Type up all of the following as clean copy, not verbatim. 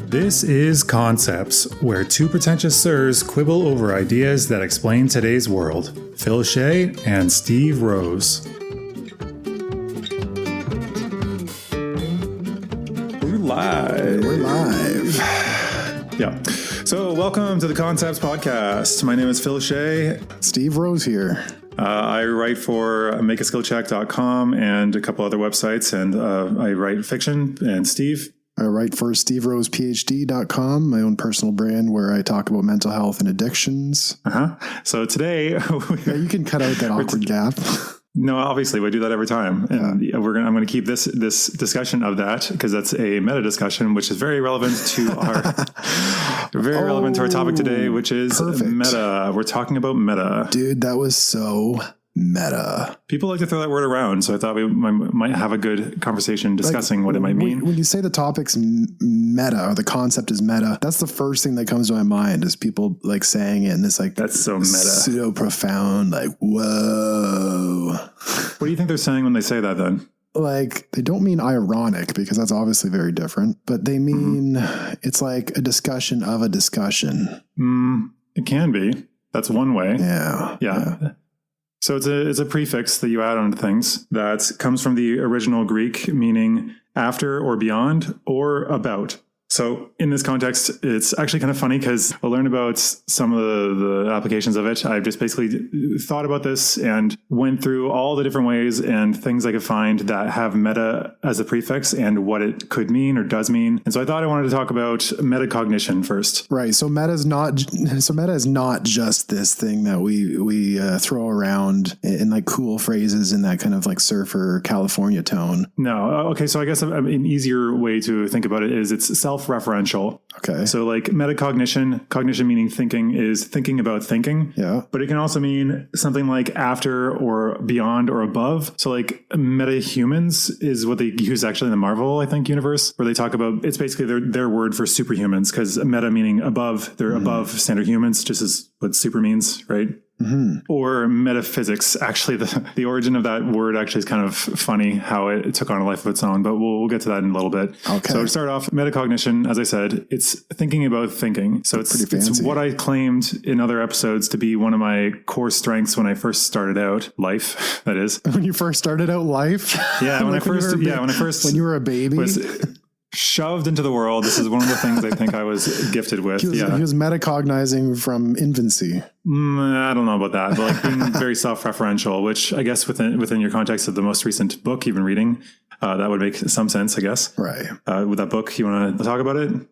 This is Concepts, where two pretentious sirs quibble over ideas that explain today's world. Phil Shea and Steve Rose. We're live. Yeah. So welcome to the Concepts Podcast. My name is Phil Shea. Steve Rose here. I write for makeaskillcheck.com and a couple other websites, and I write fiction. And Steve? I write for steverosephd.com, my own personal brand where I talk about mental health and addictions. So today... Yeah, you can cut out that awkward gap. No, obviously we do that every time, and I'm going to keep this discussion of that because that's a meta discussion, which is very relevant to our relevant to our topic today, which is meta. We're talking about meta, dude. That was so meta. People like to throw that word around, so I thought we might have a good conversation discussing what it might mean. When you say the topic's meta or the concept is meta, that's the first thing that comes to my mind is people like saying it, and it's like that's so meta, pseudo profound, like whoa. What do you think they're saying when they say that then? Like, they don't mean ironic because that's obviously very different, but they mean it's like a discussion of a discussion. It can be. That's one way. Yeah. So it's a prefix that you add on to things that comes from the original Greek, meaning after or beyond or about. So in this context, it's actually kind of funny because I'll learn about some of the applications of it. I've just basically thought about this and went through all the different ways and things I could find that have meta as a prefix and what it could mean or does mean. And so I thought I wanted to talk about metacognition first. Right. So meta is not just this thing that we throw around in like cool phrases in that kind of like surfer California tone. No. Okay. So I guess an easier way to think about it is it's self-referential. Okay. So like metacognition, cognition meaning thinking, is thinking about thinking. Yeah. But it can also mean something like after or beyond or above. So like metahumans is what they use actually in the Marvel, I think, universe, where they talk about, it's basically their word for superhumans, because meta meaning above, they're above standard humans, just as what super means, right? Mm-hmm. Or metaphysics. Actually, the origin of that word actually is kind of funny how it took on a life of its own, but we'll get to that in a little bit. Okay. So to start off, metacognition, as I said, it's thinking about thinking. So it's what I claimed in other episodes to be one of my core strengths when I first started out life. That is when you first started out life. Yeah, when when you were a baby. Was shoved into the world. This is one of the things I think I was gifted with. He was metacognizing from infancy. I don't know about that, but like being very self-referential, which I guess within your context of the most recent book you've been reading, that would make some sense, I guess. Right. With that book, you want to talk about it? You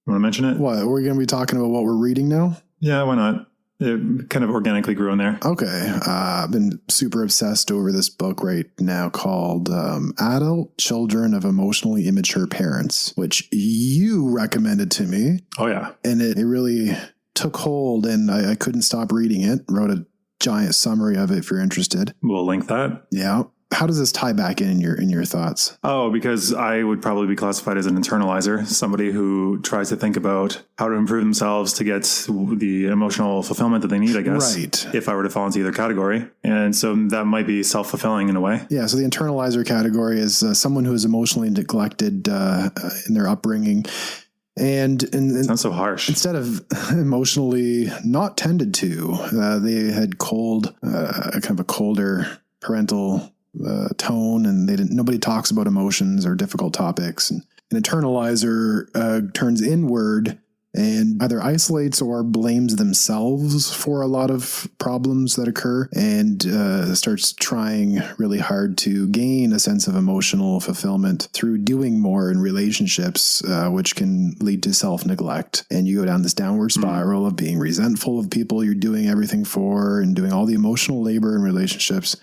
want to mention it? What? We're going to be talking about what we're reading now? Yeah, why not? It kind of organically grew in there. Okay. I've been super obsessed over this book right now called Adult Children of Emotionally Immature Parents, which you recommended to me. Oh, yeah. And it really took hold, and I couldn't stop reading it. Wrote a giant summary of it if you're interested. We'll link that. Yeah. How does this tie back in your thoughts? Oh, because I would probably be classified as an internalizer, somebody who tries to think about how to improve themselves to get the emotional fulfillment that they need, I guess. Right. If I were to fall into either category. And so that might be self-fulfilling in a way. Yeah. So the internalizer category is someone who is emotionally neglected in their upbringing. And sounds so harsh. Instead of emotionally not tended to, they had kind of a colder parental tone, and nobody talks about emotions or difficult topics. And an internalizer turns inward and either isolates or blames themselves for a lot of problems that occur, and starts trying really hard to gain a sense of emotional fulfillment through doing more in relationships, which can lead to self-neglect. And you go down this downward spiral of being resentful of people you're doing everything for and doing all the emotional labor in relationships.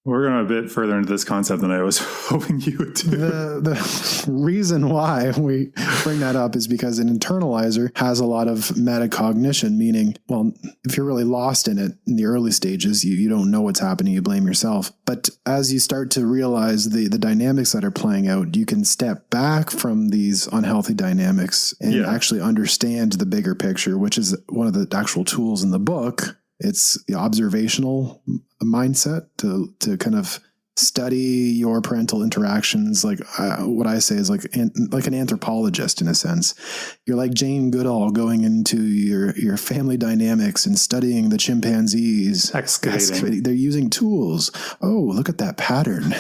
We're going a bit further into this concept than I was hoping you would do. The reason why we bring that up is because an internalizer has a lot of metacognition, meaning, well, if you're really lost in it in the early stages, you don't know what's happening, you blame yourself. But as you start to realize the dynamics that are playing out, you can step back from these unhealthy dynamics and actually understand the bigger picture, which is one of the actual tools in the book. It's the observational mindset to kind of study your parental interactions. Like what I say is like an anthropologist in a sense. You're like Jane Goodall going into your family dynamics and studying the chimpanzees. Excavating. They're using tools. Oh, look at that pattern.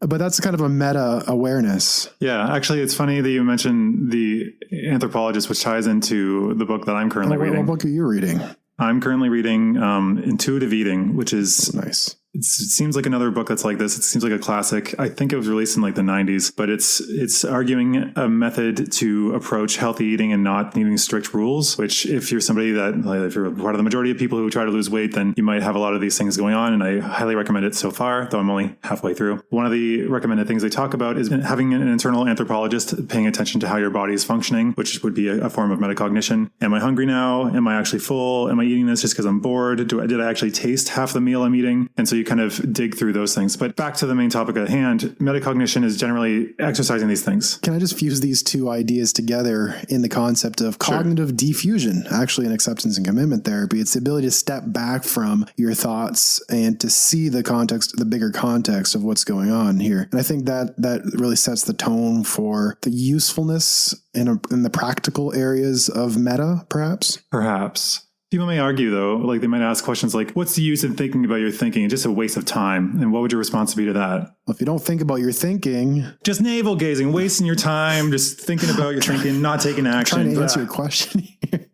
But that's kind of a meta awareness. Yeah, actually, it's funny that you mentioned the anthropologist, which ties into the book that I'm currently reading. What book are you reading? I'm currently reading Intuitive Eating, which is nice. It seems like another book that's like this. It seems like a classic. I think it was released in like the 90s, but it's arguing a method to approach healthy eating and not needing strict rules, which if you're somebody that, like, if you're part of the majority of people who try to lose weight, then you might have a lot of these things going on. And I highly recommend it so far, though I'm only halfway through. One of the recommended things they talk about is having an internal anthropologist paying attention to how your body is functioning, which would be a form of metacognition. Am I hungry now? Am I actually full? Am I eating this just because I'm bored? Did I actually taste half the meal I'm eating? And so you kind of dig through those things. But back to the main topic at hand, metacognition is generally exercising these things. Can I just fuse these two ideas together in the concept of cognitive diffusion, actually in acceptance and commitment therapy? It's the ability to step back from your thoughts and to see the context, the bigger context of what's going on here. And I think that really sets the tone for the usefulness in the practical areas of meta, perhaps. Perhaps. People may argue, though, like they might ask questions like, what's the use in thinking about your thinking? It's just a waste of time. And what would your response be to that? Well, if you don't think about your thinking... Just navel gazing, wasting your time, just thinking about your thinking, not taking action. Trying to answer your question here.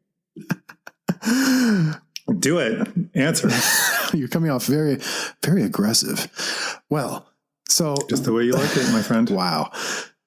Do it. Answer. You're coming off very, very aggressive. Well, so... Just the way you like it, my friend. Wow.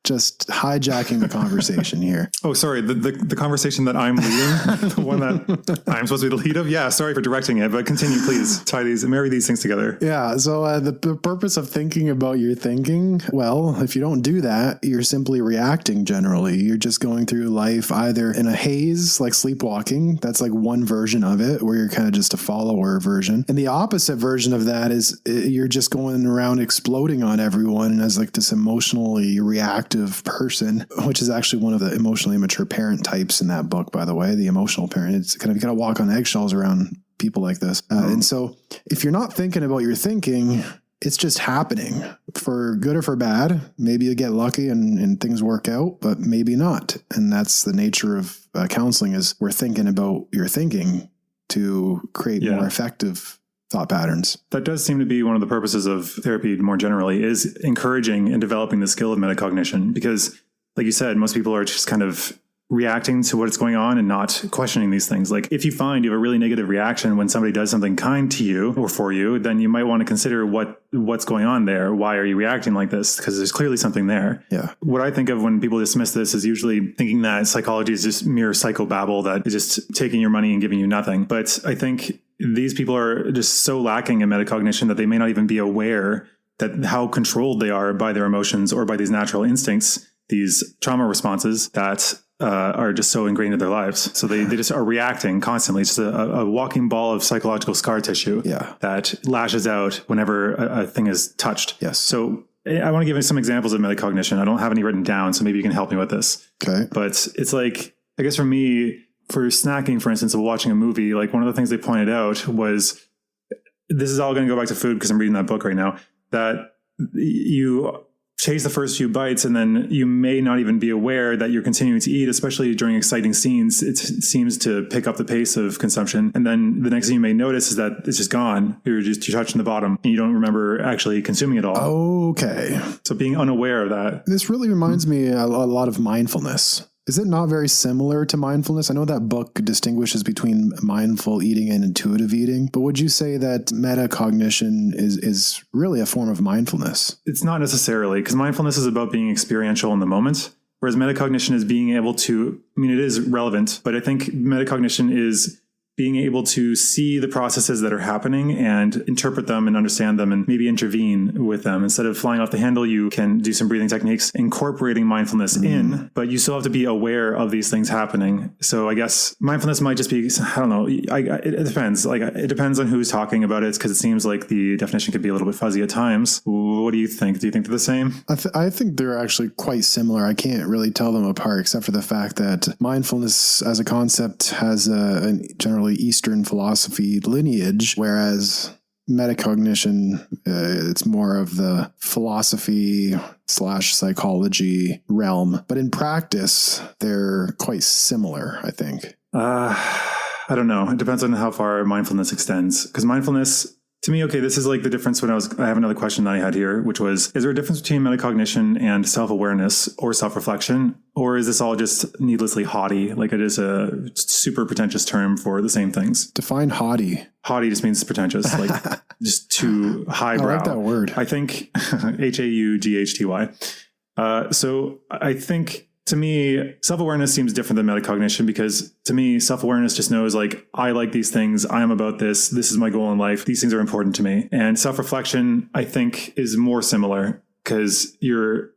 Just hijacking the conversation here. Oh, sorry. The conversation that I'm leading, the one that I'm supposed to be the lead of. Yeah. Sorry for directing it, but continue, please. Marry these things together. Yeah. So the purpose of thinking about your thinking, well, if you don't do that, you're simply reacting generally. You're just going through life either in a haze, like sleepwalking. That's like one version of it, where you're kind of just a follower version. And the opposite version of that is you're just going around exploding on everyone and as like this emotionally reactive person, which is actually one of the emotionally immature parent types in that book, by the way, the emotional parent. It's kind of, you got to walk on eggshells around people like this. And so if you're not thinking about your thinking, it's just happening for good or for bad. Maybe you get lucky and things work out, but maybe not. And that's the nature of counseling, is we're thinking about your thinking to create more effective thought patterns. That does seem to be one of the purposes of therapy more generally, is encouraging and developing the skill of metacognition. Because like you said, most people are just kind of reacting to what's going on and not questioning these things. Like if you find you have a really negative reaction when somebody does something kind to you or for you, then you might want to consider what's going on there. Why are you reacting like this? Because there's clearly something there. Yeah. What I think of when people dismiss this is usually thinking that psychology is just mere psychobabble that is just taking your money and giving you nothing. But I think these people are just so lacking in metacognition that they may not even be aware that how controlled they are by their emotions or by these natural instincts, these trauma responses that are just so ingrained in their lives. So they just are reacting constantly. It's just a walking ball of psychological scar tissue that lashes out whenever a thing is touched. Yes. So I want to give you some examples of metacognition. I don't have any written down, so maybe you can help me with this. Okay. But it's like, I guess for me, for snacking, for instance, of watching a movie, like one of the things they pointed out was, this is all going to go back to food because I'm reading that book right now, that you chase the first few bites and then you may not even be aware that you're continuing to eat, especially during exciting scenes. It seems to pick up the pace of consumption. And then the next thing you may notice is that it's just gone. You're touching the bottom and you don't remember actually consuming it all. Okay. So being unaware of that. This really reminds me a lot of mindfulness. Is it not very similar to mindfulness? I know that book distinguishes between mindful eating and intuitive eating, but would you say that metacognition is really a form of mindfulness? It's not necessarily, because mindfulness is about being experiential in the moment, whereas metacognition is being able to, I mean, it is relevant, but I think metacognition is being able to see the processes that are happening and interpret them and understand them and maybe intervene with them. Instead of flying off the handle, you can do some breathing techniques, incorporating mindfulness in, but you still have to be aware of these things happening. So I guess mindfulness might just be, I don't know, it depends. Like it depends on who's talking about it, because it seems like the definition could be a little bit fuzzy at times. What do you think? Do you think they're the same? I think they're actually quite similar. I can't really tell them apart, except for the fact that mindfulness as a concept has a generally Eastern philosophy lineage, whereas metacognition, it's more of the philosophy/psychology realm. But in practice, they're quite similar, I think. I don't know. It depends on how far mindfulness extends. Because mindfulness, to me, okay, this is like the difference I have another question that I had here, which was, is there a difference between metacognition and self-awareness or self-reflection? Or is this all just needlessly haughty? Like it is a super pretentious term for the same things. Define haughty. Haughty just means pretentious, like just too highbrow. I like that word. I think HAUGHTY. So I think, to me, self-awareness seems different than metacognition, because to me, self-awareness just knows like, I like these things. I am about this. This is my goal in life. These things are important to me. And self-reflection, I think, is more similar, because you're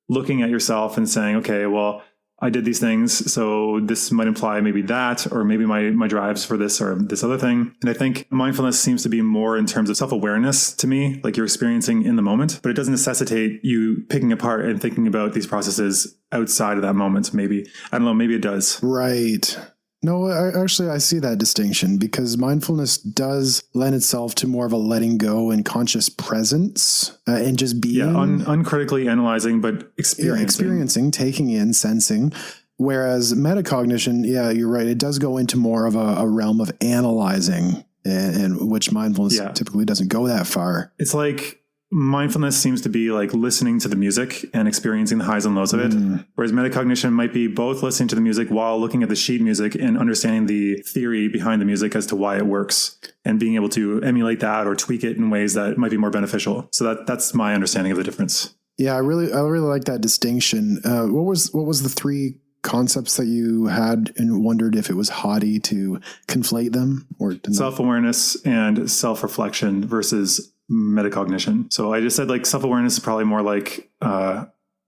looking at yourself and saying, okay, well, I did these things, so this might imply maybe that, or maybe my drives for this or this other thing. And I think mindfulness seems to be more in terms of self-awareness to me, like you're experiencing in the moment, but it doesn't necessitate you picking apart and thinking about these processes outside of that moment. Maybe, I don't know, maybe it does. Right. No, I see that distinction, because mindfulness does lend itself to more of a letting go and conscious presence and just being. Yeah, uncritically analyzing, but experiencing. Experiencing, taking in, sensing. Whereas metacognition, yeah, you're right. It does go into more of a realm of analyzing, and which mindfulness typically doesn't go that far. It's like mindfulness seems to be like listening to the music and experiencing the highs and lows of it. Whereas metacognition might be both listening to the music while looking at the sheet music and understanding the theory behind the music as to why it works, and being able to emulate that or tweak it in ways that might be more beneficial. So that's my understanding of the difference. Yeah, I really like that distinction. What was the three concepts that you had, and wondered if it was haughty to conflate them or to self-awareness and self-reflection versus metacognition. So I just said like self-awareness is probably more like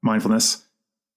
mindfulness,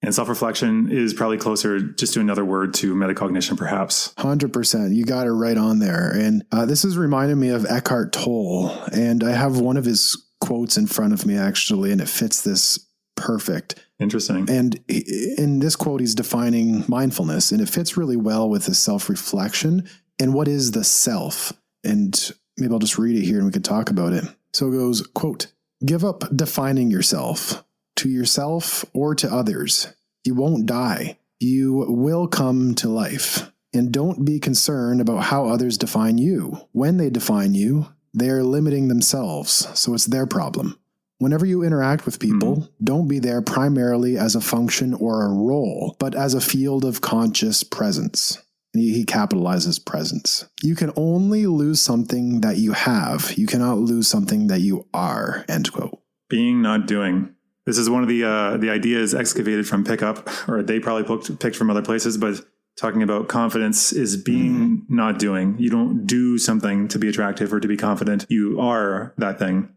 and self-reflection is probably closer just to another word to metacognition, perhaps. 100%. You got it right on there. And this has reminded me of Eckhart Tolle, and I have one of his quotes in front of me actually, and it fits this perfect. Interesting. And in this quote, he's defining mindfulness, and it fits really well with his self-reflection and what is the self. And maybe I'll just read it here and we could talk about it. So it goes, quote, "Give up defining yourself to yourself or to others. You won't die. You will come to life. And don't be concerned about how others define you. When they define you, they are limiting themselves, so it's their problem. Whenever you interact with people, don't be there primarily as a function or a role, but as a field of conscious presence." He capitalizes presence. "You can only lose something that you have. You cannot lose something that you are," end quote. Being, not doing. This is one of the ideas excavated from Pickup, or they probably picked from other places, but talking about confidence is being, not doing. You don't do something to be attractive or to be confident. You are that thing.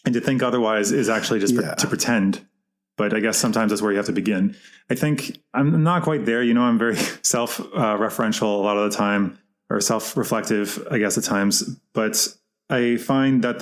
And to think otherwise is actually just to pretend. But I guess sometimes that's where you have to begin. I think I'm not quite there. I'm very self-referential a lot of the time, or self-reflective, I guess, at times. But I find that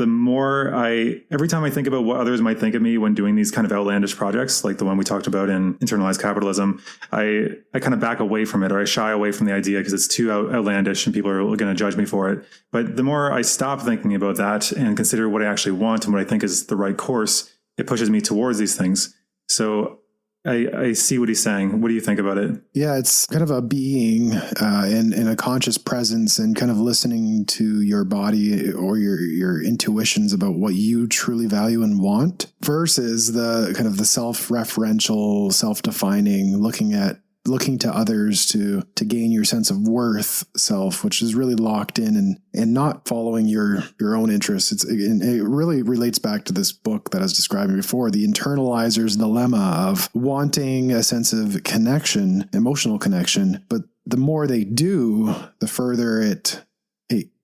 every time I think about what others might think of me when doing these kind of outlandish projects, like the one we talked about in Internalized Capitalism, I kind of back away from it, or I shy away from the idea because it's too outlandish and people are going to judge me for it. But the more I stop thinking about that and consider what I actually want and what I think is the right course, it pushes me towards these things. So I see what he's saying. What do you think about it? Yeah, it's kind of a being in a conscious presence, and kind of listening to your body or your intuitions about what you truly value and want, versus the kind of the self-referential, self-defining, looking to others to gain your sense of worth self, which is really locked in and not following your own interests. It really relates back to this book that I was describing before, The Internalizer's Dilemma, of wanting a sense of connection, emotional connection, but the more they do, the further it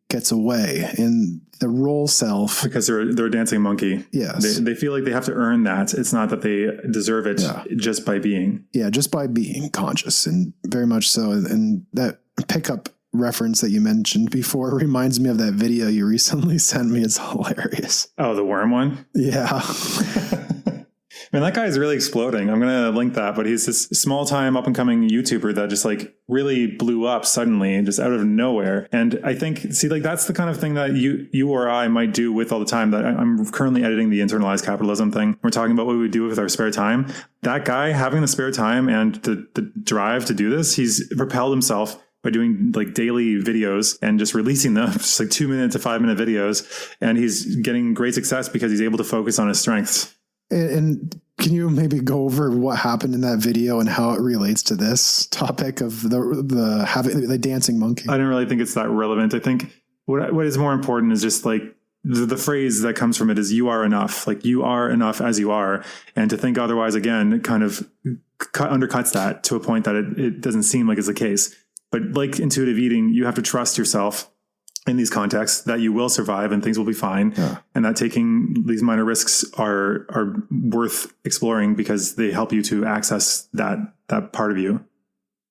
gets away. And the role self, because they're a dancing monkey. Yes. They feel like they have to earn that. It's not that they deserve it just by being. Yeah, just by being conscious, and very much so. And that Pickup reference that you mentioned before reminds me of that video you recently sent me. It's hilarious. Oh, the worm one? Yeah. Man, that guy is really exploding. I'm going to link that, but he's this small time up and coming YouTuber that just like really blew up suddenly, just out of nowhere. And I think, see, like that's the kind of thing that you or I might do with all the time. That I'm currently editing the internalized capitalism thing. We're talking about what we would do with our spare time. That guy having the spare time and the drive to do this, he's propelled himself by doing like daily videos and just releasing them, just like 2-minute to 5-minute videos. And he's getting great success because he's able to focus on his strengths. And can you maybe go over what happened in that video and how it relates to this topic of the dancing monkey? I don't really think it's that relevant. I think what is more important is just like the phrase that comes from it is you are enough. Like you are enough as you are. And to think otherwise, again, kind of undercuts that to a point that it doesn't seem like it's the case. But like intuitive eating, you have to trust yourself in these contexts that you will survive and things will be fine. Yeah. And that taking these minor risks are worth exploring because they help you to access that part of you,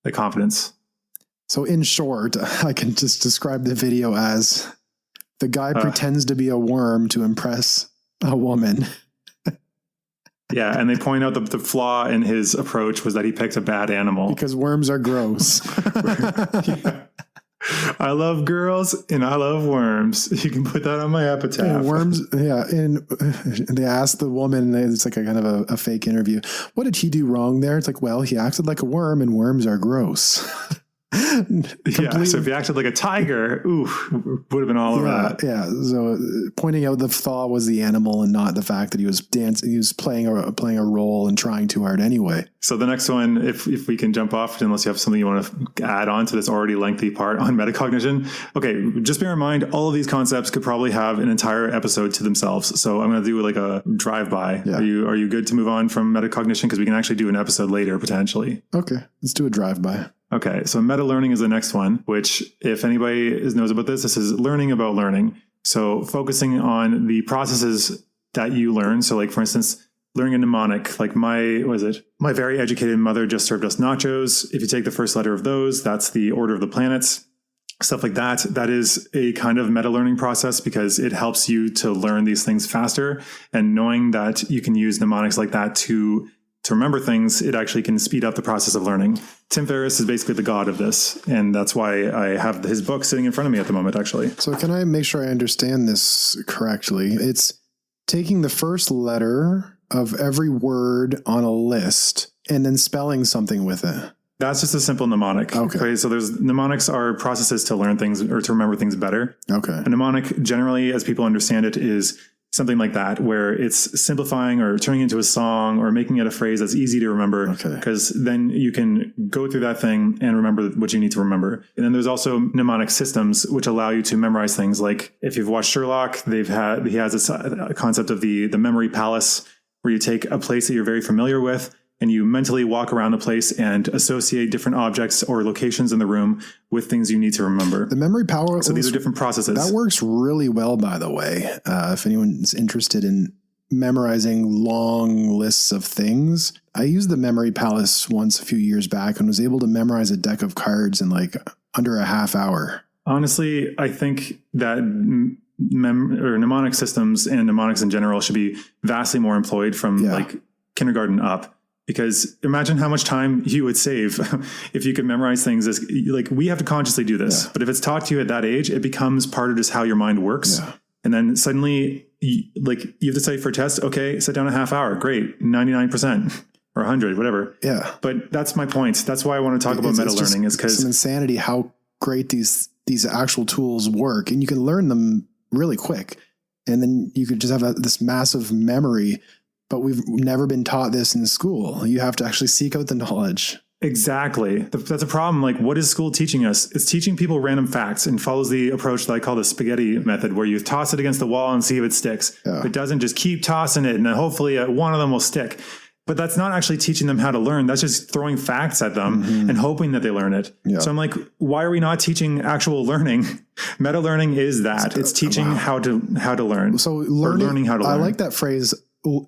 the confidence. So in short, I can just describe the video as the guy pretends to be a worm to impress a woman. Yeah, and they point out the flaw in his approach was that he picked a bad animal. Because worms are gross. Yeah. I love girls and I love worms. You can put that on my epitaph. And worms, yeah. And they asked the woman, it's like a kind of a fake interview, what did he do wrong there? It's like, well, he acted like a worm and worms are gross. Yeah, so if he acted like a tiger, would have been all over that. Yeah, so pointing out the flaw was the animal and not the fact that he was dancing. He was playing a role and trying too hard anyway. So the next one, if we can jump off, unless you have something you want to add on to this already lengthy part on metacognition. Okay, just bear in mind, all of these concepts could probably have an entire episode to themselves. So I'm going to do like a drive-by. Yeah. Are you good to move on from metacognition? Because we can actually do an episode later, potentially. Okay, let's do a drive-by. Okay, so meta learning is the next one, which if anybody knows about this is learning about learning. So focusing on the processes that you learn. So like, for instance, learning a mnemonic, like my very educated mother just served us nachos. If you take the first letter of those, that's the order of the planets, stuff like that. That is a kind of meta learning process because it helps you to learn these things faster, and knowing that you can use mnemonics like that to remember things, it actually can speed up the process of learning. Tim Ferriss is basically the god of this, and that's why I have his book sitting in front of me at the moment, actually. So can I make sure I understand this correctly? It's taking the first letter of every word on a list and then spelling something with it. That's just a simple mnemonic. Okay. So mnemonics are processes to learn things or to remember things better. Okay. A mnemonic, generally, as people understand it, is something like that, where it's simplifying or turning into a song or making it a phrase that's easy to remember, because then you can go through that thing and remember what you need to remember. And then there's also mnemonic systems, which allow you to memorize things. Like if you've watched Sherlock, he has this concept of the memory palace, where you take a place that you're very familiar with and you mentally walk around the place and associate different objects or locations in the room with things you need to remember. The memory power. So these are different processes. That works really well, by the way. If anyone's interested in memorizing long lists of things, I used the memory palace once a few years back and was able to memorize a deck of cards in like under a half hour. Honestly, I think that mnemonic systems and mnemonics in general should be vastly more employed from like kindergarten up. Because imagine how much time you would save if you could memorize things. As like, we have to consciously do this, but if it's taught to you at that age, it becomes part of just how your mind works. Yeah. And then suddenly you have to study for a test. Okay, sit down a half hour. Great. 99% or 100, whatever. Yeah. But that's my point. That's why I want to talk about meta learning, is because some insanity, how great these actual tools work, and you can learn them really quick. And then you could just have this massive memory. But we've never been taught this in school. You have to actually seek out the knowledge. Exactly. That's a problem. Like, what is school teaching us? It's teaching people random facts and follows the approach that I call the spaghetti method, where you toss it against the wall and see if it sticks. Yeah. If it doesn't, just keep tossing it, and then hopefully one of them will stick. But that's not actually teaching them how to learn. That's just throwing facts at them and hoping that they learn it. Yeah. So I'm like, why are we not teaching actual learning? Meta learning is that. It's teaching how to learn. So learning how to learn. I like that phrase.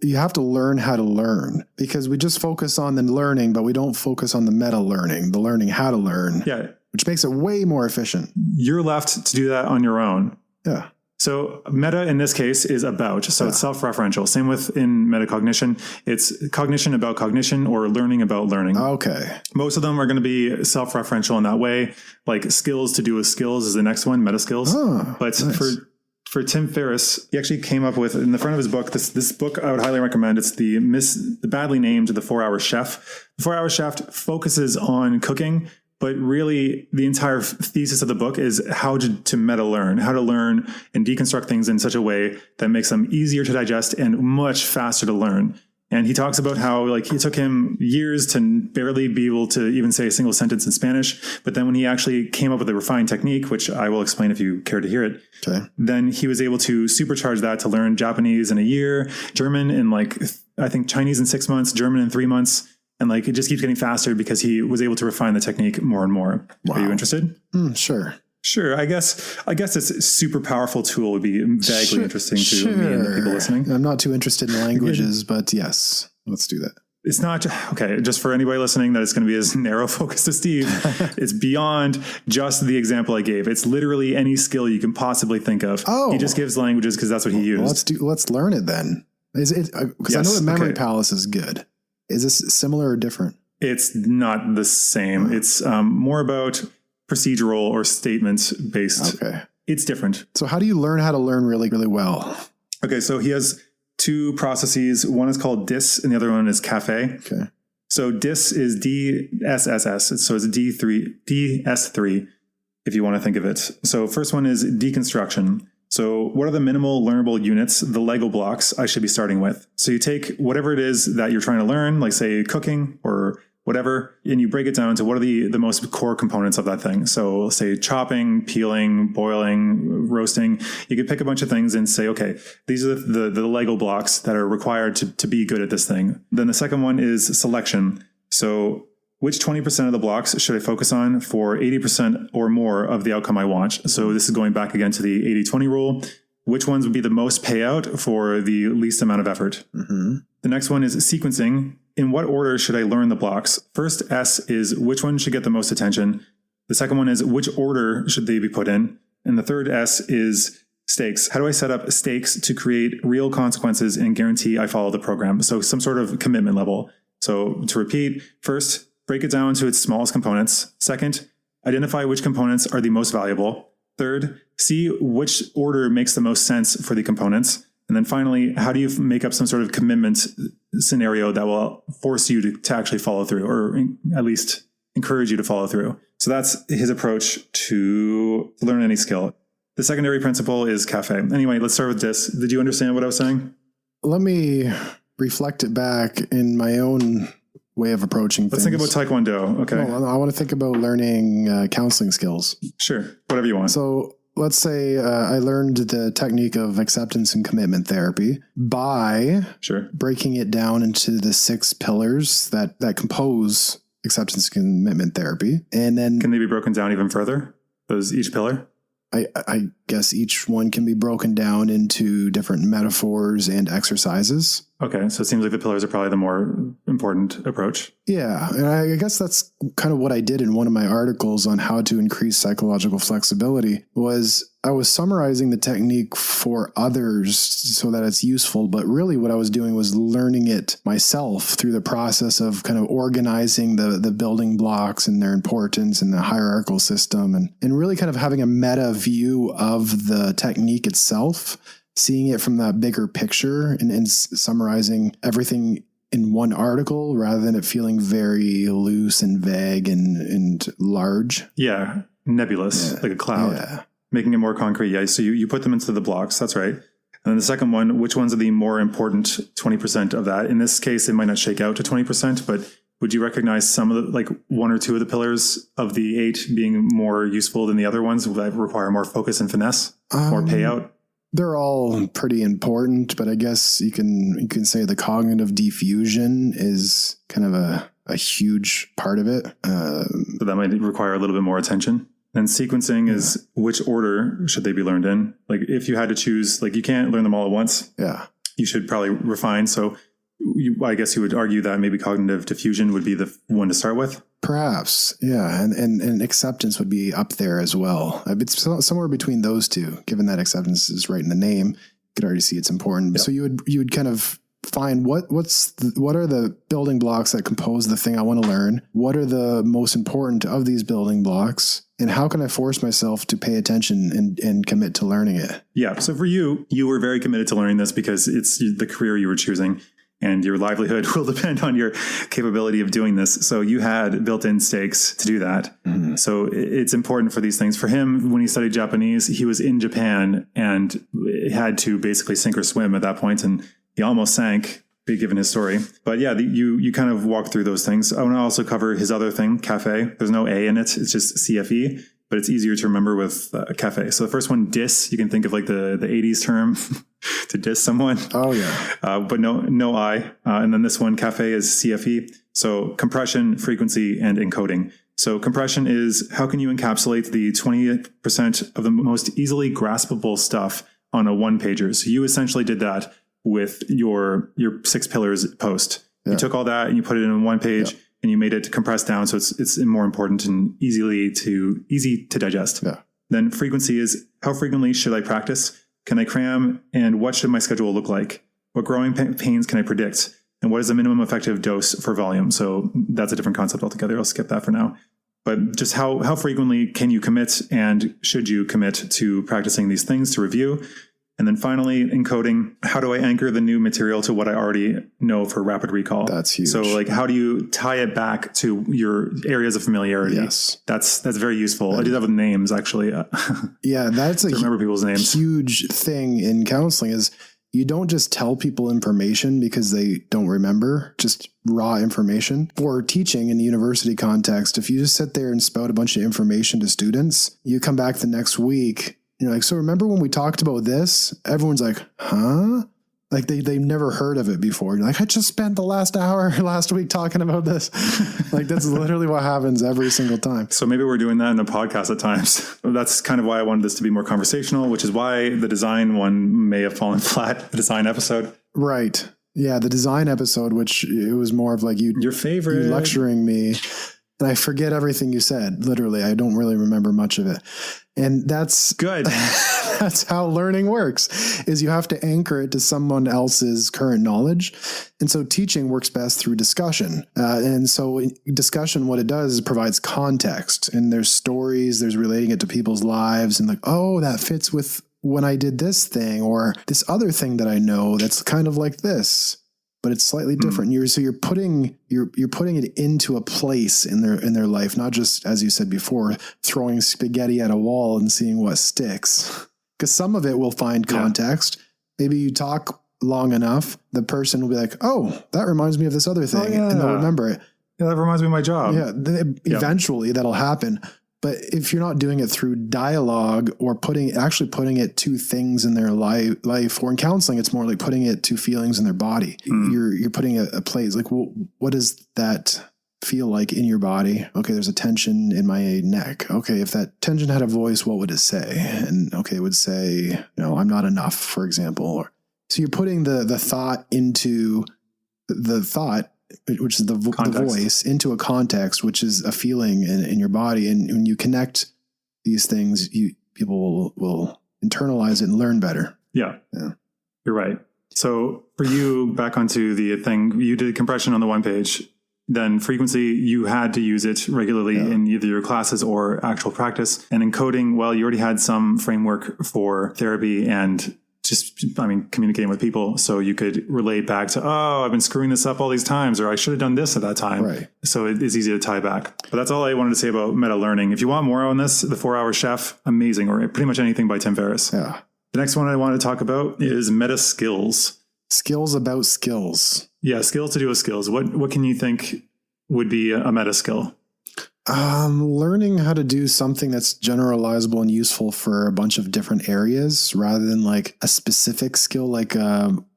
You have to learn how to learn, because we just focus on the learning, but we don't focus on the meta learning, the learning how to learn, which makes it way more efficient. You're left to do that on your own. Yeah. So meta in this case is about, so it's self-referential. Same with in metacognition. It's cognition about cognition or learning about learning. Okay. Most of them are going to be self-referential in that way. Like skills to do with skills is the next one, meta skills. But nice. for Tim Ferriss, he actually came up with, in the front of his book, this book I would highly recommend. It's the badly named The 4-Hour Chef. The 4-Hour Chef focuses on cooking, but really the entire thesis of the book is how to meta learn, how to learn and deconstruct things in such a way that makes them easier to digest and much faster to learn. And he talks about how like it took him years to barely be able to even say a single sentence in Spanish. But then when he actually came up with a refined technique, which I will explain if you care to hear it, then he was able to supercharge that to learn Japanese in a year, German in I think Chinese in 6 months, German in 3 months. And like it just keeps getting faster because he was able to refine the technique more and more. Wow. Are you interested? Sure. Sure. I guess this super powerful tool would be vaguely interesting to me and the people listening. I'm not too interested in languages, but yes, let's do that. It's not okay. Just for anybody listening, that it's going to be as narrow focused as Steve. It's beyond just the example I gave. It's literally any skill you can possibly think of. Oh, he just gives languages because that's what he used. Let's learn it then. Is it because I know that Memory Palace is good. Is this similar or different? It's not the same. It's more about procedural or statements based. Okay. It's different. So how do you learn how to learn really, really well? Okay. So he has two processes. One is called DIS and the other one is CAFE. Okay. So DIS is DSSS. So it's DS3 if you want to think of it. So first one is deconstruction. So what are the minimal learnable units, the Lego blocks I should be starting with? So you take whatever it is that you're trying to learn, like say cooking or whatever, and you break it down to what are the most core components of that thing. So say chopping, peeling, boiling, roasting. You could pick a bunch of things and say, okay, these are the Lego blocks that are required to be good at this thing. Then the second one is selection. So which 20% of the blocks should I focus on for 80% or more of the outcome I want? So this is going back again to the 80-20 rule. Which ones would be the most payout for the least amount of effort? Mm-hmm. The next one is sequencing. In what order should I learn the blocks? First S is which one should get the most attention. The second one is which order should they be put in? And the third S is stakes. How do I set up stakes to create real consequences and guarantee I follow the program? So some sort of commitment level. So to repeat, first, break it down to its smallest components. Second, identify which components are the most valuable. Third, see which order makes the most sense for the components. And then finally, how do you make up some sort of commitment scenario that will force you to actually follow through, or at least encourage you to follow through? So that's his approach to learn any skill. The secondary principle is CAFE. Anyway, let's start with DIS. Did you understand what I was saying? Let me reflect it back in my own way of approaching things. Let's think about Taekwondo. Okay. Well, I want to think about learning counseling skills. Sure. Whatever you want. So let's say I learned the technique of acceptance and commitment therapy by breaking it down into the 6 pillars that compose acceptance and commitment therapy. And then can they be broken down even further? Each pillar? I guess each one can be broken down into different metaphors and exercises. Okay, so it seems like the pillars are probably the more important approach. Yeah, and I guess that's kind of what I did in one of my articles on how to increase psychological flexibility. Was I was summarizing the technique for others so that it's useful, but really what I was doing was learning it myself through the process of kind of organizing the building blocks and their importance and the hierarchical system, and really kind of having a meta view of the technique itself, seeing it from that bigger picture and summarizing everything in one article rather than it feeling very loose and vague and large. Yeah, nebulous, like a cloud. Yeah. Making it more concrete. Yeah, so you put them into the blocks. That's right. And then the second one, which ones are the more important 20% of that? In this case, it might not shake out to 20%, but would you recognize some of the, like 1 or 2 of the pillars of the 8 being more useful than the other ones that require more focus and finesse, more payout? They're all pretty important, but I guess you can say the cognitive diffusion is kind of a huge part of it. So that might require a little bit more attention. And sequencing is which order should they be learned in? Like if you had to choose, like you can't learn them all at once. Yeah. You should probably refine. So I guess you would argue that maybe cognitive diffusion would be the one to start with. Perhaps, yeah, and acceptance would be up there as well. It's somewhere between those two. Given that acceptance is right in the name, you could already see it's important. Yep. So you would kind of find what are the building blocks that compose the thing I want to learn. What are the most important of these building blocks, and how can I force myself to pay attention and commit to learning it? Yeah. So for you were very committed to learning this because it's the career you were choosing. And your livelihood will depend on your capability of doing this. So you had built-in stakes to do that. Mm-hmm. So it's important for these things. For him, when he studied Japanese, he was in Japan and had to basically sink or swim at that point, and he almost sank, given his story. But yeah, you kind of walk through those things. I want to also cover his other thing, cafe. There's no A in it. It's just CFE. But it's easier to remember with cafe. So the first one, diss, you can think of like the 80s term to diss someone. Oh, yeah. But no I. And then this one, cafe, is CFE. So compression, frequency, and encoding. So compression is how can you encapsulate the 20% of the most easily graspable stuff on a one-pager. So you essentially did that with your 6 pillars post. Yeah. You took all that and you put it in one page. Yeah. And you made it compressed down, so it's more important and easy to digest. Yeah. Then frequency is how frequently should I practice? Can I cram? And what should my schedule look like? What growing pains can I predict? And what is the minimum effective dose for volume? So that's a different concept altogether. I'll skip that for now. But just how frequently can you commit, and should you commit to practicing these things to review? And then finally, encoding, how do I anchor the new material to what I already know for rapid recall? That's huge. So like, how do you tie it back to your areas of familiarity? Yes. That's very useful. I do that with names, actually. Yeah, that's a remember people's names. Huge thing in counseling is you don't just tell people information because they don't remember, just raw information. For teaching in the university context, if you just sit there and spout a bunch of information to students, you come back the next week, you're like, so remember when we talked about this? Everyone's like, huh? Like they've never heard of it before. You're like, I just spent the last hour last week talking about this. Like that's literally what happens every single time. So maybe we're doing that in the podcast at times. That's kind of why I wanted this to be more conversational, which is why the design one may have fallen flat, the design episode. Right. Yeah, the design episode, which it was more of like your favorite, you lecturing me. And I forget everything you said. Literally, I don't really remember much of it. And that's good. That's how learning works, is you have to anchor it to someone else's current knowledge. And so teaching works best through discussion. And so discussion, what it does is it provides context, and there's stories, there's relating it to people's lives, and like, oh, that fits with when I did this thing, or this other thing that I know that's kind of like this, but it's slightly different. You're putting it into a place in their life, not just, as you said before, throwing spaghetti at a wall and seeing what sticks. Because some of it will find context. Yeah. Maybe you talk long enough, the person will be like, "Oh, that reminds me of this other thing," and they'll remember it. Yeah, that reminds me of my job. Yeah, eventually that'll happen. But if you're not doing it through dialogue or putting it to things in their life, or in counseling, it's more like putting it to feelings in their body. You're putting a place like, well, what does that feel like in your body? Okay, there's a tension in my neck. Okay, if that tension had a voice, what would it say? And okay, it would say, no, I'm not enough, for example. So you're putting the thought into the thought, which is the voice, into a context, which is a feeling in your body. And when you connect these things, people will internalize it and learn better. Yeah. You're right. So for you, back onto the thing, you did compression on the one page. Then frequency, you had to use it regularly in either your classes or actual practice. And encoding, well, you already had some framework for therapy and communicating with people. So you could relate back to, oh, I've been screwing this up all these times, or I should have done this at that time. Right. So it's easy to tie back. But that's all I wanted to say about meta learning. If you want more on this, The 4-Hour Chef, amazing, or pretty much anything by Tim Ferriss. Yeah. The next one I want to talk about is meta skills. Skills about skills. Yeah, skills to do with skills. What can you think would be a meta skill? Learning how to do something that's generalizable and useful for a bunch of different areas, rather than like a specific skill, like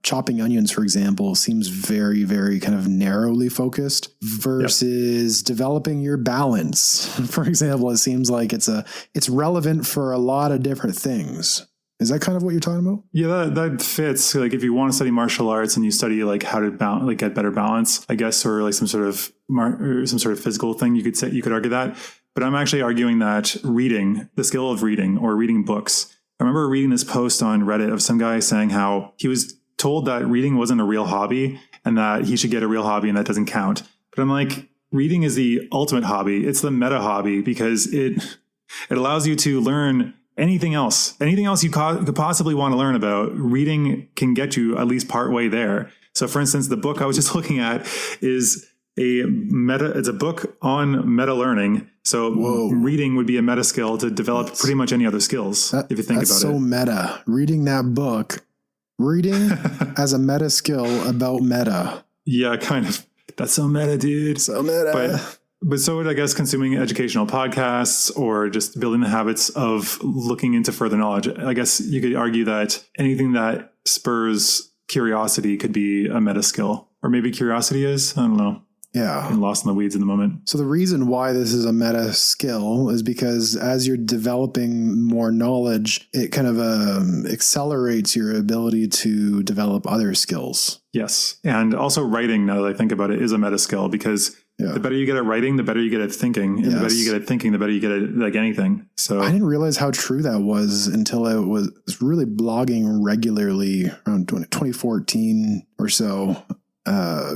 chopping onions, for example, seems very, very kind of narrowly focused, versus developing your balance. For example, it seems like it's relevant for a lot of different things. Is that kind of what you're talking about? Yeah, that fits. Like if you want to study martial arts and you study like how to get better balance, I guess, or like some sort of physical thing, you could argue that. But I'm actually arguing that reading, the skill of reading or reading books. I remember reading this post on Reddit of some guy saying how he was told that reading wasn't a real hobby and that he should get a real hobby and that doesn't count. But I'm like, reading is the ultimate hobby. It's the meta hobby because it allows you to learn anything else you could possibly want to learn about. Reading can get you at least part way there. So for instance, the book I was just looking at is it's a book on meta learning. So reading would be a meta skill to develop pretty much any other skills. If you think about it. That's so meta. Reading that book, reading as a meta skill about meta. Yeah, kind of. That's so meta, dude. So meta. But so would, I guess, consuming educational podcasts or just building the habits of looking into further knowledge. I guess you could argue that anything that spurs curiosity could be a meta skill, or maybe curiosity is. I don't know. Yeah. I'm lost in the weeds in the moment. So the reason why this is a meta skill is because as you're developing more knowledge, it kind of accelerates your ability to develop other skills. Yes. And also writing, now that I think about it, is a meta skill because the better you get at writing, the better you get at thinking. And the better you get at thinking, the better you get at like anything. So I didn't realize how true that was until I was really blogging regularly around 2014 or so.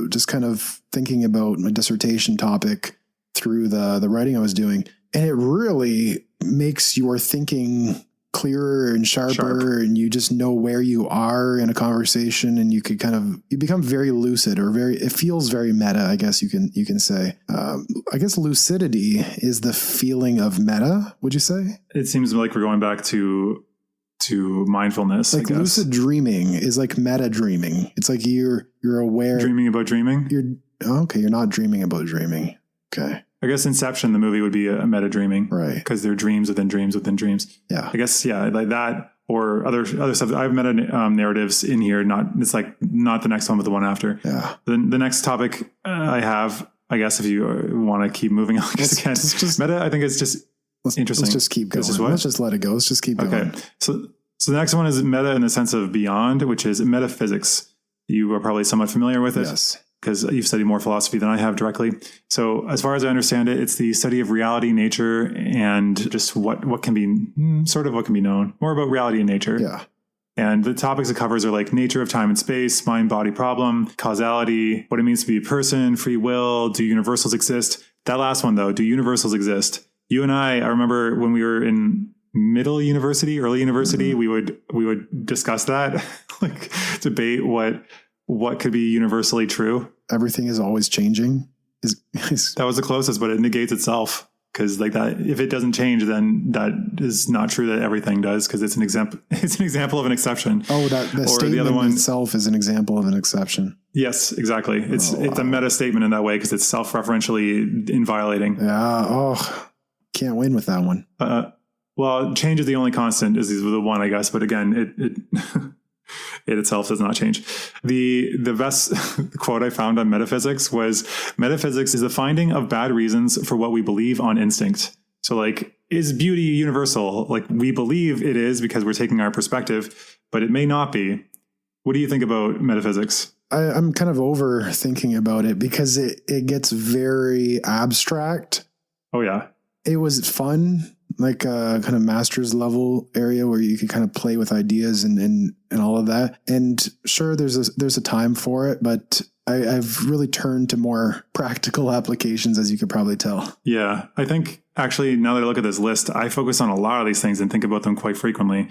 Just kind of thinking about my dissertation topic through the writing I was doing. And it really makes your thinking clearer and sharper, and you just know where you are in a conversation, and you become very lucid, or it feels very meta, I guess you can say. I guess lucidity is the feeling of meta, would you say? It seems like we're going back to mindfulness. Like lucid dreaming is like meta dreaming. It's like you're aware. Dreaming about dreaming? You're not dreaming about dreaming. Okay. I guess Inception, the movie, would be a meta dreaming. Right. Because they're dreams within dreams within dreams. Yeah. I guess, like that or other stuff. I have meta narratives in here. It's like not the next one, but the one after. Yeah. The next topic I have, I guess, if you want to keep moving on, because meta, I think is just interesting. Let's just keep going. Let's just let it go. Let's just keep going. Okay. So the next one is meta in the sense of beyond, which is metaphysics. You are probably somewhat familiar with it. Yes. Because you've studied more philosophy than I have directly. So as far as I understand it, it's the study of reality, nature, and just what can be known. More about reality and nature. Yeah. And the topics it covers are like nature of time and space, mind-body problem, causality, what it means to be a person, free will, do universals exist? That last one, though, do universals exist? You and I remember when we were in early university, we would discuss that, like debate what could be universally true. Everything is always changing. That was the closest, but it negates itself. Because like that, if it doesn't change, then that is not true that everything does. Because it's an example. It's an example of an exception. Oh, the statement the other one itself is an example of an exception. Yes, exactly. It's a meta statement in that way because it's self-referentially inviolating. Yeah. Oh, can't win with that one. Well, change is the only constant. Is the one, I guess. But again, it it itself does not change. The best quote I found on metaphysics was, metaphysics is the finding of bad reasons for what we believe on instinct. So like, is beauty universal? Like we believe it is because we're taking our perspective, but it may not be. What do you think about metaphysics? I'm kind of overthinking about it because it gets very abstract. Oh yeah. It was fun, like a kind of master's level area where you can kind of play with ideas and all of that. And sure, there's a time for it, but I've really turned to more practical applications, as you could probably tell. Yeah, I think actually now that I look at this list, I focus on a lot of these things and think about them quite frequently.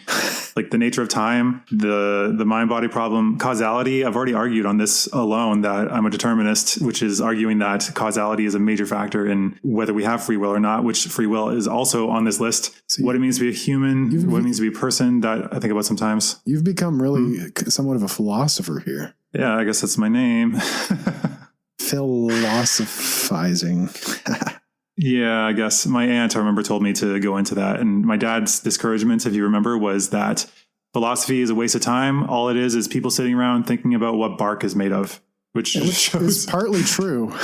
Like the nature of time, the mind-body problem, causality. I've already argued on this alone that I'm a determinist, which is arguing that causality is a major factor in whether we have free will or not, which free will is also on this list. So what it means to be a human, what it means to be a person, that I think about sometimes. You've become really somewhat of a philosopher here. Yeah, I guess that's my name. Philosophizing. Yeah, I guess my aunt, I remember, told me to go into that. And my dad's discouragement, if you remember, was that philosophy is a waste of time. All it is people sitting around thinking about what bark is made of, which shows... is partly true.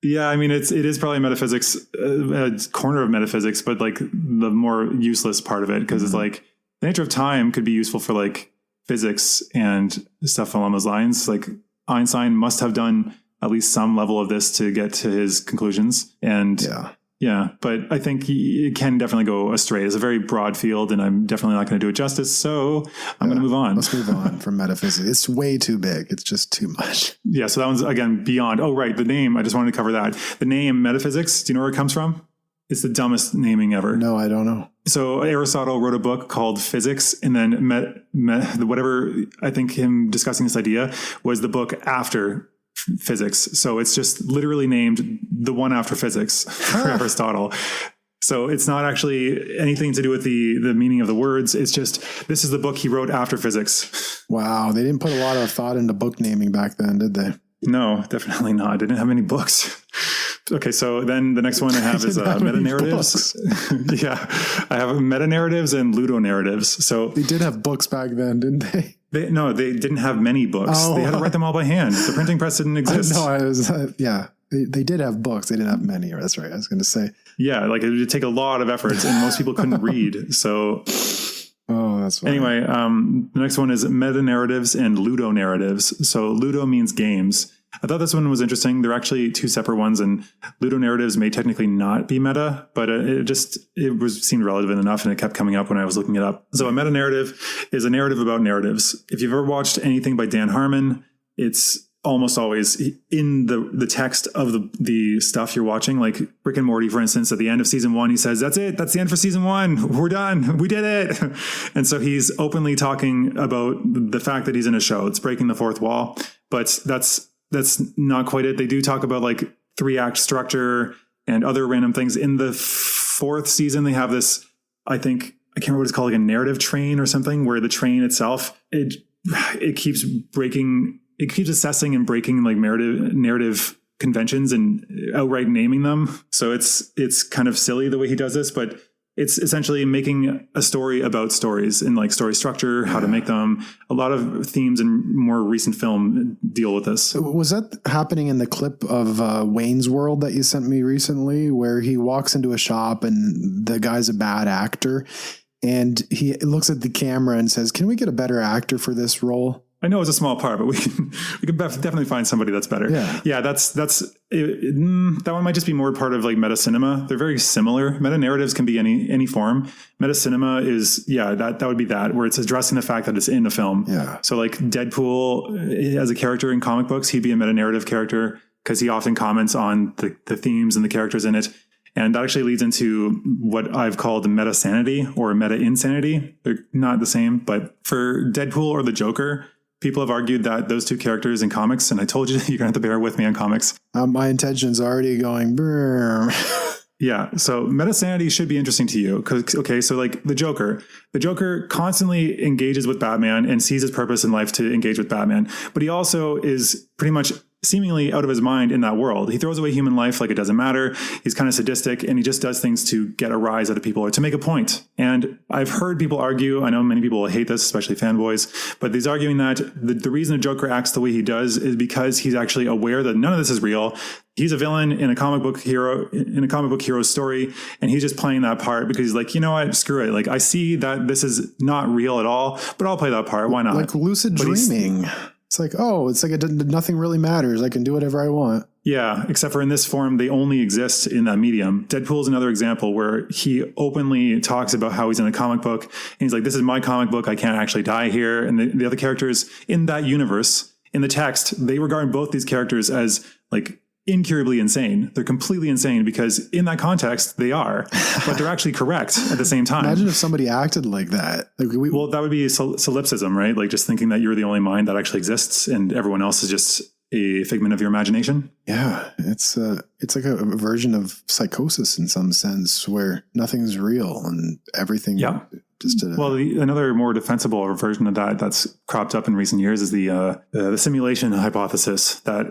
Yeah, I mean, it is probably metaphysics, a corner of metaphysics, but like the more useless part of it, because it's like the nature of time could be useful for like physics and stuff along those lines. Like Einstein must have done at least some level of this to get to his conclusions. And yeah, but I think it can definitely go astray. It's a very broad field, and I'm definitely not going to do it justice. So I'm going to move on. Let's move on from metaphysics. It's way too big. It's just too much. Yeah. So that one's, again, beyond. Oh, right. The name. I just wanted to cover that. The name metaphysics. Do you know where it comes from? It's the dumbest naming ever. No, I don't know. So Aristotle wrote a book called Physics, and then whatever, I think him discussing this idea was the book after physics. So it's just literally named the one after physics for Aristotle. So it's not actually anything to do with the meaning of the words. It's just, this is the book he wrote after physics. Wow. They didn't put a lot of thought into book naming back then, did they? No, definitely not. They didn't have any books. Okay, so then the next one I have is meta-narratives. Yeah, I have meta-narratives and ludonarratives. So they did have books back then, didn't they? No, they didn't have many books. Oh. They had to write them all by hand. The printing press didn't exist. They did have books. They didn't have many. That's right. I was going to say. Yeah, like it would take a lot of effort, and most people couldn't read. So... Oh, that's funny. Anyway, the next one is meta-narratives and ludonarratives. So ludo means games. I thought this one was interesting. They're actually two separate ones, and ludonarratives may technically not be meta, but it seemed relevant enough, and it kept coming up when I was looking it up. So a meta-narrative is a narrative about narratives. If you've ever watched anything by Dan Harmon, it's almost always in the text of the stuff you're watching. Like Rick and Morty, for instance, at the end of season 1, he says, "That's it. That's the end for season 1. We're done. We did it." And so he's openly talking about the fact that he's in a show. It's breaking the fourth wall, but that's not quite it. They do talk about like 3-act structure and other random things. In the 4th season, they have this, I can't remember what it's called, like a narrative train or something, where the train itself, it keeps breaking. It keeps assessing and breaking like narrative conventions and outright naming them. So it's kind of silly the way he does this, but it's essentially making a story about stories and like story structure, how to make them. A lot of themes in more recent film deal with this. Was that happening in the clip of Wayne's World that you sent me recently, where he walks into a shop and the guy's a bad actor and he looks at the camera and says, "Can we get a better actor for this role?" I know it's a small part, but we can definitely find somebody that's better. Yeah. That one might just be more part of like meta cinema. They're very similar. Meta narratives can be any form. Meta cinema is that would be that, where it's addressing the fact that it's in a film. Yeah. So like Deadpool as a character in comic books, he'd be a meta narrative character because he often comments on the themes and the characters in it. And that actually leads into what I've called meta sanity or meta insanity. They're not the same, but for Deadpool or the Joker, people have argued that those two characters in comics, and I told you you're going to have to bear with me on comics. My intention's already going, brr. Yeah. So meta sanity should be interesting to you. Okay. So like the Joker constantly engages with Batman and sees his purpose in life to engage with Batman. But he also is pretty much seemingly out of his mind in that world. He throws away human life like it doesn't matter. He's kind of sadistic, and he just does things to get a rise out of people or to make a point. And I've heard people argue, I know many people will hate this, especially fanboys, but he's arguing that the reason the Joker acts the way he does is because he's actually aware that none of this is real. He's a villain in a comic book hero's story, and he's just playing that part because he's like, you know what, screw it. Like, I see that this is not real at all, but I'll play that part. Why not? Like lucid dreaming. It's like, nothing really matters. I can do whatever I want. Yeah, except for in this form, they only exist in that medium. Deadpool is another example where he openly talks about how he's in a comic book, and he's like, this is my comic book. I can't actually die here. And the other characters in that universe, in the text, they regard both these characters as like incurably insane. They're completely insane because in that context they are, but they're actually correct at the same time. Imagine if somebody acted like that. Well, that would be solipsism, right? Like just thinking that you're the only mind that actually exists and everyone else is just a figment of your imagination. Yeah, it's like a version of psychosis in some sense, where nothing's real and everything. Yeah. Another more defensible version of that's cropped up in recent years is the simulation hypothesis, that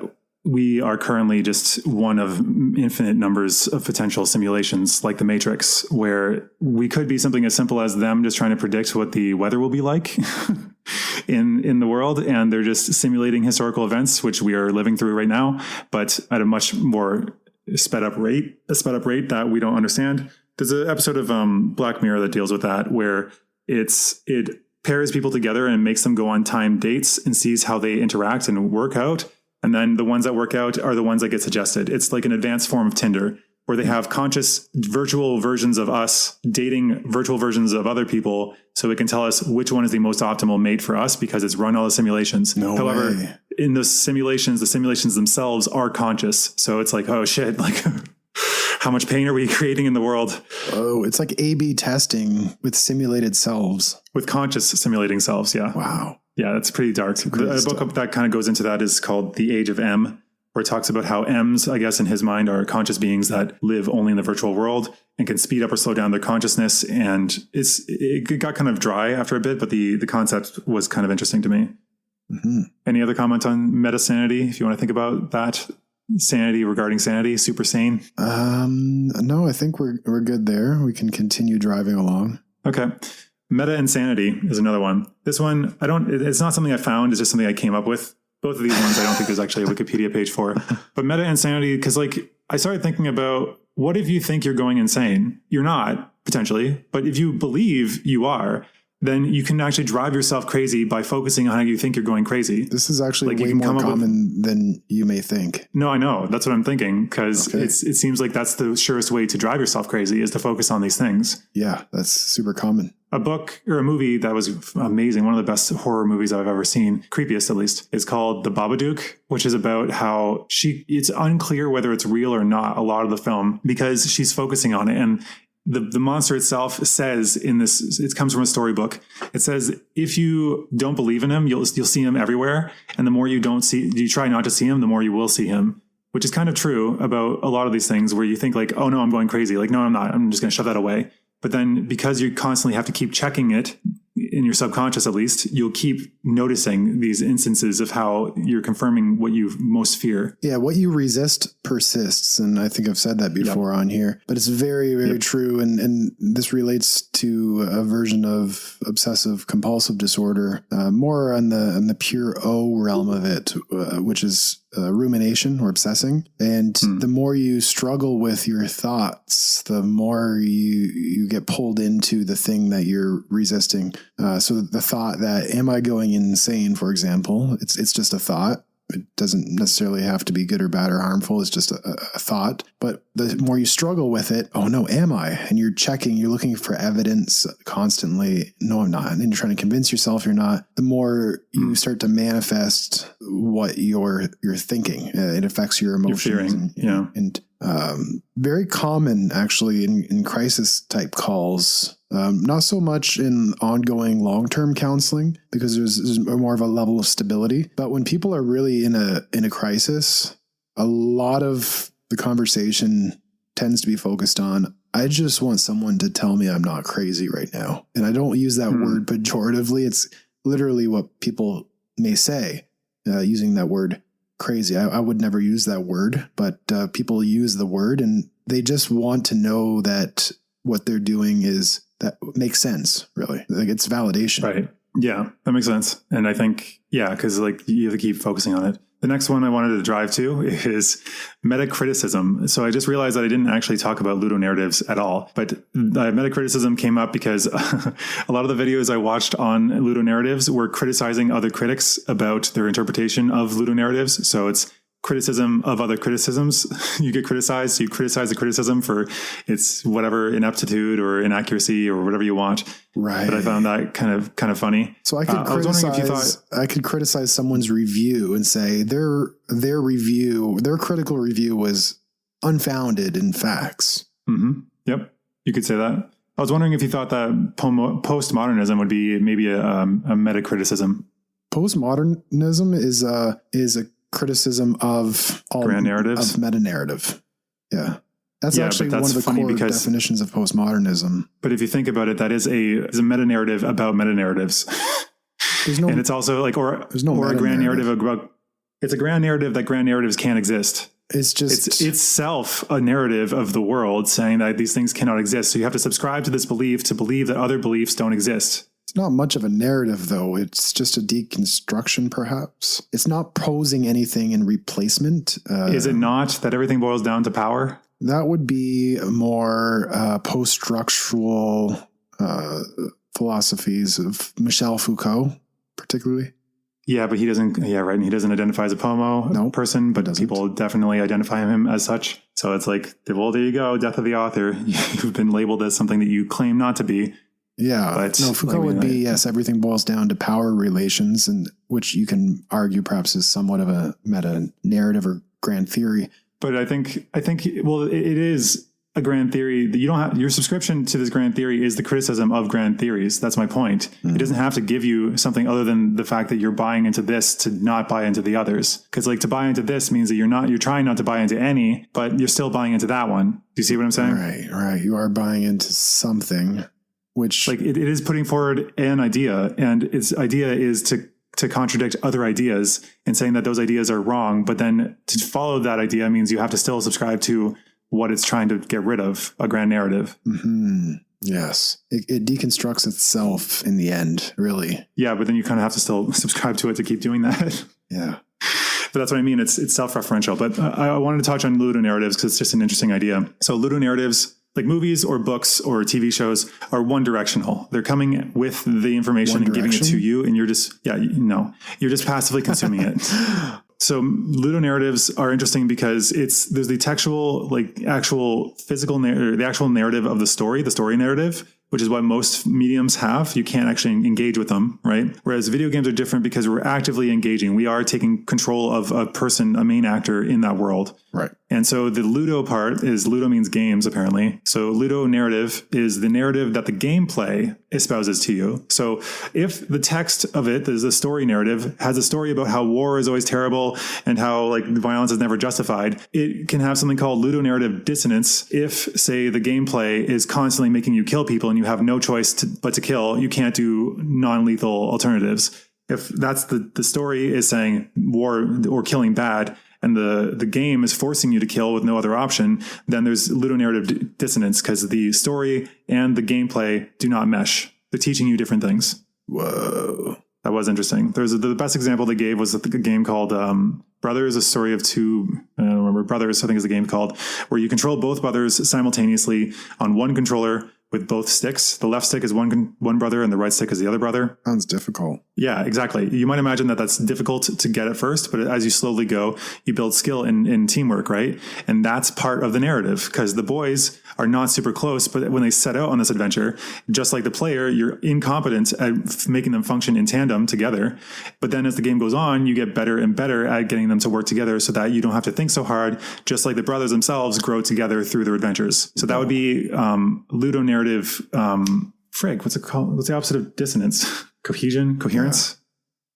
we are currently just one of infinite numbers of potential simulations like the Matrix, where we could be something as simple as them just trying to predict what the weather will be like in the world. And they're just simulating historical events, which we are living through right now, but at a much more sped up rate that we don't understand. There's an episode of Black Mirror that deals with that, where it pairs people together and makes them go on timed dates and sees how they interact and work out. And then the ones that work out are the ones that get suggested. It's like an advanced form of Tinder, where they have conscious virtual versions of us dating virtual versions of other people, so it can tell us which one is the most optimal mate for us because it's run all the simulations. However, way. in the simulations themselves are conscious. So it's like, oh shit, like how much pain are we creating in the world? Oh, it's like A/B testing with simulated selves. With conscious simulating selves, yeah. Wow. Yeah, that's pretty dark. The book that kind of goes into that is called The Age of M, where it talks about how M's, I guess in his mind, are conscious beings that live only in the virtual world and can speed up or slow down their consciousness. And it got kind of dry after a bit, but the concept was kind of interesting to me. Mm-hmm. Any other comment on meta sanity, if you want to think about that? Sanity regarding sanity, super sane? No, I think we're good there. We can continue driving along. Okay. Meta insanity is another one. This one, it's not something I found, it's just something I came up with. Both of these ones, I don't think there's actually a Wikipedia page for. But meta insanity, because like I started thinking about, what if you think you're going insane? You're not, potentially, but if you believe you are, then you can actually drive yourself crazy by focusing on how you think you're going crazy. This is actually way more common than you may think. No, I know. That's what I'm thinking, because it seems like that's the surest way to drive yourself crazy is to focus on these things. Yeah, that's super common. A book or a movie that was amazing, one of the best horror movies I've ever seen, creepiest at least, is called The Babadook, which is about how it's unclear whether it's real or not, a lot of the film, because she's focusing on it. And the monster itself says in this, it comes from a storybook. It says, if you don't believe in him, you'll see him everywhere. And the more you try not to see him, the more you will see him, which is kind of true about a lot of these things where you think like, oh no, I'm going crazy. Like, no, I'm not. I'm just going to shove that away. But then because you constantly have to keep checking it, in your subconscious at least, you'll keep noticing these instances of how you're confirming what you most fear. Yeah, what you resist persists. And I think I've said that before on here. But it's very, very true. And this relates to a version of obsessive compulsive disorder, more on the pure O realm of it, which is rumination or obsessing. And the more you struggle with your thoughts, the more you get pulled into the thing that you're resisting. So the thought that, am I going insane, for example, it's just a thought. It doesn't necessarily have to be good or bad or harmful. It's just a thought. But the more you struggle with it, oh no, am I? And you're checking, you're looking for evidence constantly. No, I'm not. And you're trying to convince yourself you're not. The more you start to manifest what you're thinking, it affects your emotions. You're fearing, and very common actually in crisis type calls. Not so much in ongoing long-term counseling because there's more of a level of stability. But when people are really in a crisis, a lot of the conversation tends to be focused on, I just want someone to tell me I'm not crazy right now. And I don't use that word pejoratively. It's literally what people may say using that word crazy. I would never use that word, but people use the word and they just want to know that what they're doing that makes sense, really. Like it's validation. Right. Yeah, that makes sense. And I think, because like you have to keep focusing on it. The next one I wanted to drive to is metacriticism. So I just realized that I didn't actually talk about ludonarratives at all. But metacriticism came up because a lot of the videos I watched on ludonarratives were criticizing other critics about their interpretation of ludonarratives. So it's criticism of other criticisms. You get criticized, you criticize the criticism for its whatever ineptitude or inaccuracy or whatever you want. Right. But I found that kind of funny. So I could I could criticize someone's review and say their critical review was unfounded in facts. Mm-hmm. Yep. You could say that. I was wondering if you thought that postmodernism would be maybe a metacriticism. Postmodernism is a criticism of all grand narratives, of meta narrative. Yeah. That's actually one of the core definitions of postmodernism. But if you think about it, that is a meta narrative about meta narratives. And it's also like, or a grand narrative about, it's a grand narrative that grand narratives can't exist. It's itself a narrative of the world saying that these things cannot exist. So you have to subscribe to this belief to believe that other beliefs don't exist. It's not much of a narrative, though. It's just a deconstruction, perhaps. It's not posing anything in replacement. Is it not that everything boils down to power? That would be a more post-structural philosophies of Michel Foucault, particularly. Yeah, but he doesn't. Yeah, right. And he doesn't identify as a pomo person, but people definitely identify him as such. So it's like, well, there you go, death of the author. You've been labeled as something that you claim not to be. Yeah, but no, Foucault would be, yes, everything boils down to power relations, and which you can argue perhaps is somewhat of a meta narrative or grand theory. But I think, well, it is a grand theory that you don't have. Your subscription to this grand theory is the criticism of grand theories. That's my point. It doesn't have to give you something other than the fact that you're buying into this to not buy into the others. Because like to buy into this means that you're trying not to buy into any, but you're still buying into that one. Do you see what I'm saying? Right. You are buying into something, which like it is putting forward an idea, and its idea is to contradict other ideas and saying that those ideas are wrong. But then to follow that idea means you have to still subscribe to what it's trying to get rid of, a grand narrative. Mm-hmm. Yes. It deconstructs itself in the end, really. Yeah, but then you kind of have to still subscribe to it to keep doing that. Yeah. But that's what I mean. It's self-referential. But I wanted to touch on ludonarratives because it's just an interesting idea. So ludonarratives, like movies or books or TV shows, are one directional. They're coming with the information and giving it to you, and you're just you're just passively consuming it. So ludonarratives are interesting because there's the textual, like actual physical, the actual narrative of the story narrative, which is what most mediums have. You can't actually engage with them, right? Whereas video games are different because we're actively engaging. We are taking control of a person, a main actor in that world. Right. And so the Ludo part is, Ludo means games, apparently. So Ludo narrative is the narrative that the gameplay espouses to you. So if the text of it, there's a story narrative, has a story about how war is always terrible and how like violence is never justified, it can have something called ludonarrative dissonance. If, say, the gameplay is constantly making you kill people and you have no choice but to kill, you can't do non-lethal alternatives. If that's the story is saying war or killing bad, and the game is forcing you to kill with no other option, then there's ludonarrative dissonance because the story and the gameplay do not mesh. They're teaching you different things. Whoa. That was interesting. The best example they gave was a game called Brothers, a story of two, I don't remember, Brothers, I think is the game called, where you control both brothers simultaneously on one controller with both sticks. The left stick is one brother and the right stick is the other brother. Sounds difficult. Yeah, exactly. You might imagine that that's difficult to get at first, but as you slowly go, you build skill in teamwork, right? And that's part of the narrative because the boys are not super close, but when they set out on this adventure, just like the player, you're incompetent at making them function in tandem together. But then as the game goes on, you get better and better at getting them to work together so that you don't have to think so hard, just like the brothers themselves grow together through their adventures. So that would be ludonarrative. What's it called? What's the opposite of dissonance? Coherence.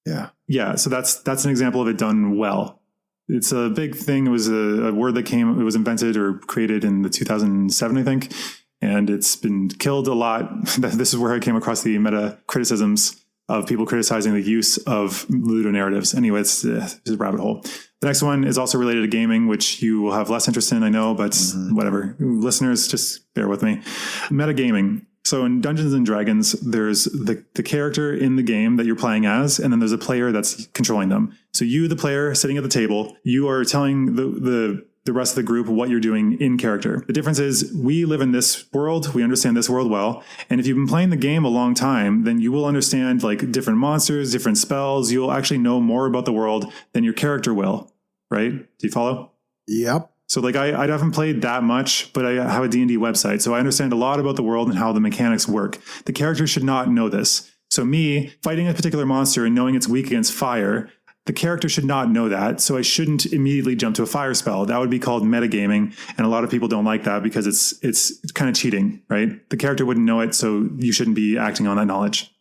Yeah. So that's an example of it done well. It's a big thing. It was a word that it was invented or created in the 2007, I think, and it's been killed a lot. This is where I came across the meta criticisms of people criticizing the use of ludonarratives. Anyway, it's a rabbit hole. The next one is also related to gaming, which you will have less interest in, I know, but whatever. Listeners, just bear with me. Metagaming. So in Dungeons and Dragons, there's the character in the game that you're playing as, and then there's a player that's controlling them. So you, the player sitting at the table, you are telling the rest of the group what you're doing in character. The difference is we live in this world. We understand this world well. And if you've been playing the game a long time, then you will understand like different monsters, different spells. You'll actually know more about the world than your character will. Right? Do you follow? Yep. So like I haven't played that much, but I have a D&D website. So I understand a lot about the world and how the mechanics work. The character should not know this. So me fighting a particular monster and knowing it's weak against fire, the character should not know that. So I shouldn't immediately jump to a fire spell. That would be called metagaming. And a lot of people don't like that because it's kind of cheating, right? The character wouldn't know it. So you shouldn't be acting on that knowledge.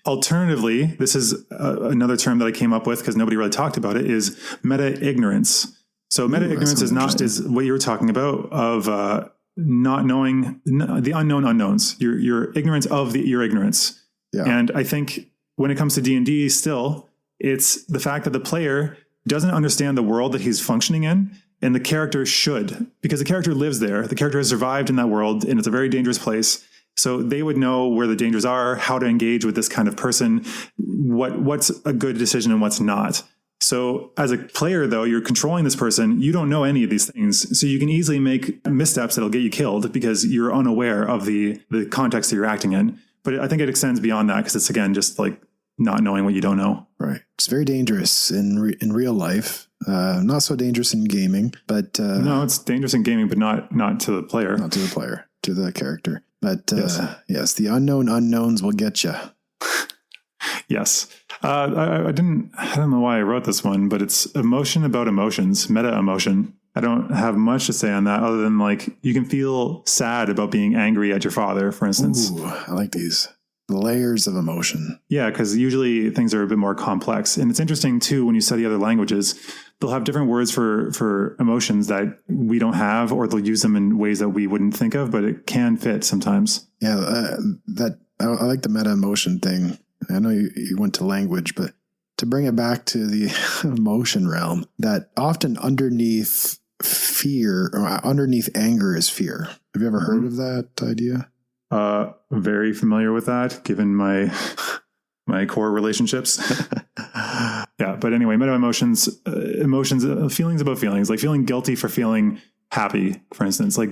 Alternatively, this is another term that I came up with because nobody really talked about it, is meta-ignorance. So meta-ignorance is what you were talking about of not knowing the unknown unknowns. You're ignorant of your ignorance. Yeah. And I think when it comes to D&D still, it's the fact that the player doesn't understand the world that he's functioning in, and the character should, because the character lives there. The character has survived in that world, and it's a very dangerous place. So they would know where the dangers are, how to engage with this kind of person, what's a good decision and what's not. So as a player, though, you're controlling this person. You don't know any of these things. So you can easily make missteps that'll get you killed because you're unaware of the context that you're acting in. But I think it extends beyond that because it's, again, just like not knowing what you don't know. Right. It's very dangerous in real life. Not so dangerous in gaming, but no, it's dangerous in gaming, but not to the player. Not to the player, to the character. But yes, the unknown unknowns will get you. Yes. I don't know why I wrote this one, but it's emotion about emotions, meta emotion. I don't have much to say on that other than like you can feel sad about being angry at your father, for instance. Ooh, I like these layers of emotion. Yeah, because usually things are a bit more complex. And it's interesting too, when you study other languages, they'll have different words for emotions that we don't have, or they'll use them in ways that we wouldn't think of, but it can fit sometimes. Yeah, I like the meta emotion thing. I know you went to language, but to bring it back to the emotion realm, that often underneath fear or underneath anger is fear. Have you ever heard of that idea? Very familiar with that, given my core relationships. Yeah, but anyway, meta emotions, feelings about feelings, like feeling guilty for feeling happy, for instance. Like,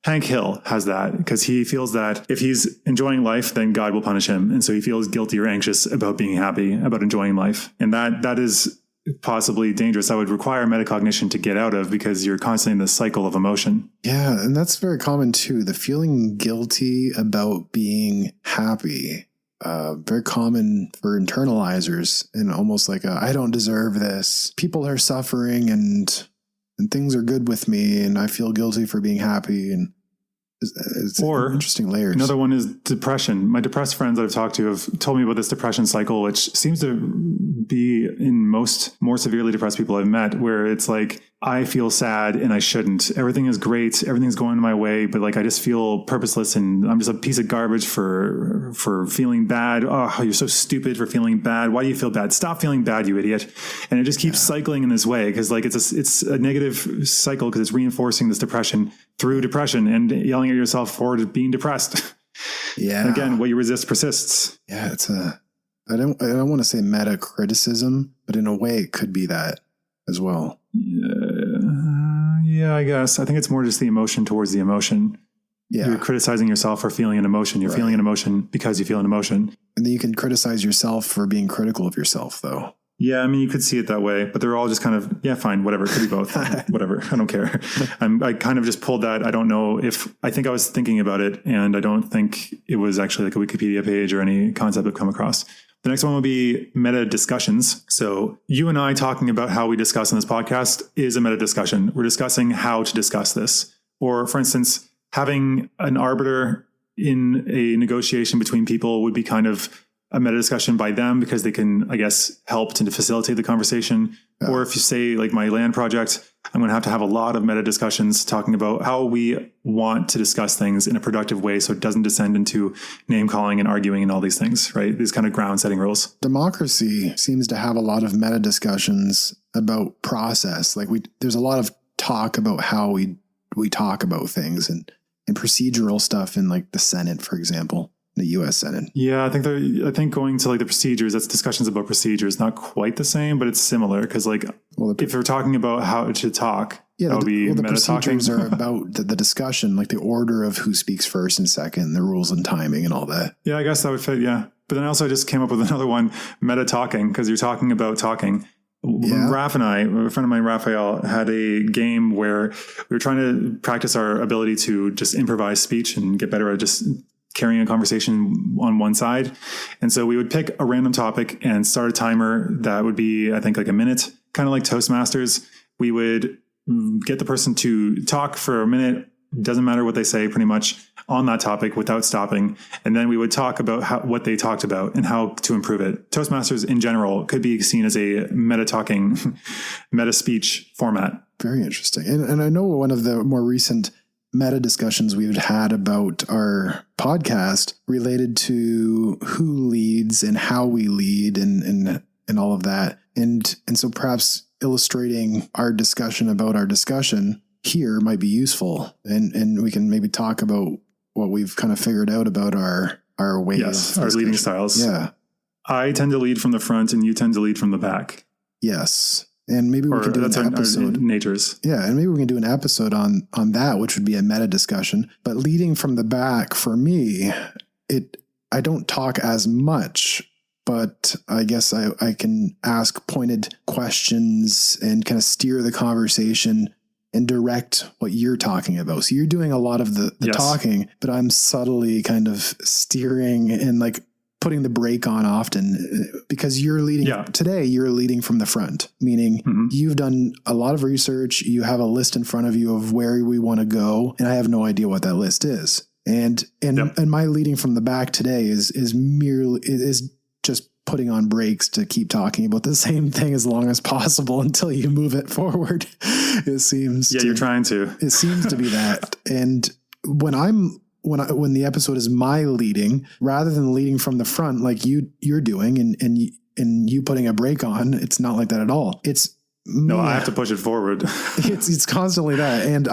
Hank Hill has that because he feels that if he's enjoying life, then God will punish him. And so he feels guilty or anxious about being happy, about enjoying life. And that is possibly dangerous. That would require metacognition to get out of because you're constantly in this cycle of emotion. Yeah, and that's very common too. The feeling guilty about being happy. Very common for internalizers, and almost like I don't deserve this. People are suffering and things are good with me, and I feel guilty for being happy. And it's interesting layers. Another one is depression. My depressed friends that I've talked to have told me about this depression cycle, which seems to be in most more severely depressed people I've met, where it's like, I feel sad and I shouldn't. Everything is great. Everything's going my way, but like, I just feel purposeless and I'm just a piece of garbage for feeling bad. Oh, you're so stupid for feeling bad. Why do you feel bad? Stop feeling bad, you idiot. And it just keeps cycling in this way because like it's a negative cycle because it's reinforcing this depression through depression and yelling at yourself for being depressed. Yeah. And again, what you resist persists. Yeah, I don't want to say meta criticism, but in a way it could be that as well. Yeah, I guess. I think it's more just the emotion towards the emotion. Yeah. You're criticizing yourself for feeling an emotion. You're feeling an emotion because you feel an emotion. And then you can criticize yourself for being critical of yourself, though. Yeah, I mean, you could see it that way, but they're all just kind of, yeah, fine, whatever. It could be both. Whatever. I don't care. I kind of just pulled that. I don't know I think I was thinking about it, and I don't think it was actually like a Wikipedia page or any concept I've come across. The next one will be meta discussions. So you and I talking about how we discuss in this podcast is a meta discussion. We're discussing how to discuss this. Or for instance, having an arbiter in a negotiation between people would be kind of a meta discussion by them because they can, I guess, help to facilitate the conversation. Yeah. Or if you say like my land project, I'm going to have a lot of meta discussions talking about how we want to discuss things in a productive way so it doesn't descend into name calling and arguing and all these things, right? These kind of ground setting rules. Democracy seems to have a lot of meta discussions about process. Like there's a lot of talk about how we talk about things and procedural stuff in like the Senate, for example. The U.S. Senate. Yeah, I think going to like the procedures, that's discussions about procedures, not quite the same, but it's similar because like if we're talking about how to talk, that would be meta talking. The procedures are about the discussion, like the order of who speaks first and second, the rules and timing and all that. Yeah, I guess that would fit. Yeah. But then also I just came up with another one, meta talking, because you're talking about talking. Yeah. Raph and I, a friend of mine, Raphael, had a game where we were trying to practice our ability to just improvise speech and get better at just carrying a conversation on one side. And so we would pick a random topic and start a timer that would be, I think, like a minute, kind of like Toastmasters. We would get the person to talk for a minute, doesn't matter what they say pretty much on that topic without stopping. And then we would talk about what they talked about and how to improve it. Toastmasters in general could be seen as a meta talking, meta speech format. Very interesting. And I know one of the more recent meta discussions we've had about our podcast related to who leads and how we lead and all of that. And so perhaps illustrating our discussion about our discussion here might be useful. And we can maybe talk about what we've kind of figured out about our ways. Yes, our leading styles. Yeah. I tend to lead from the front and you tend to lead from the back. Yes. And maybe we can do an episode. Natures. Yeah, and maybe we can do an episode on that, which would be a meta discussion. But leading from the back for me I don't talk as much, but I guess I can ask pointed questions and kind of steer the conversation and direct what you're talking about. So you're doing a lot of the Yes. talking, but I'm subtly kind of steering and like putting the brake on often, because you're leading today, you're leading from the front, meaning you've done a lot of research. You have a list in front of you of where we want to go. And I have no idea what that list is. And my leading from the back today is just putting on brakes to keep talking about the same thing as long as possible until you move it forward. It seems. Yeah, you're trying to. It seems to be that. And when the episode is my leading, rather than leading from the front like you're doing and you putting a brake on, it's not like that at all. It's no, I have to push it forward. it's constantly that, and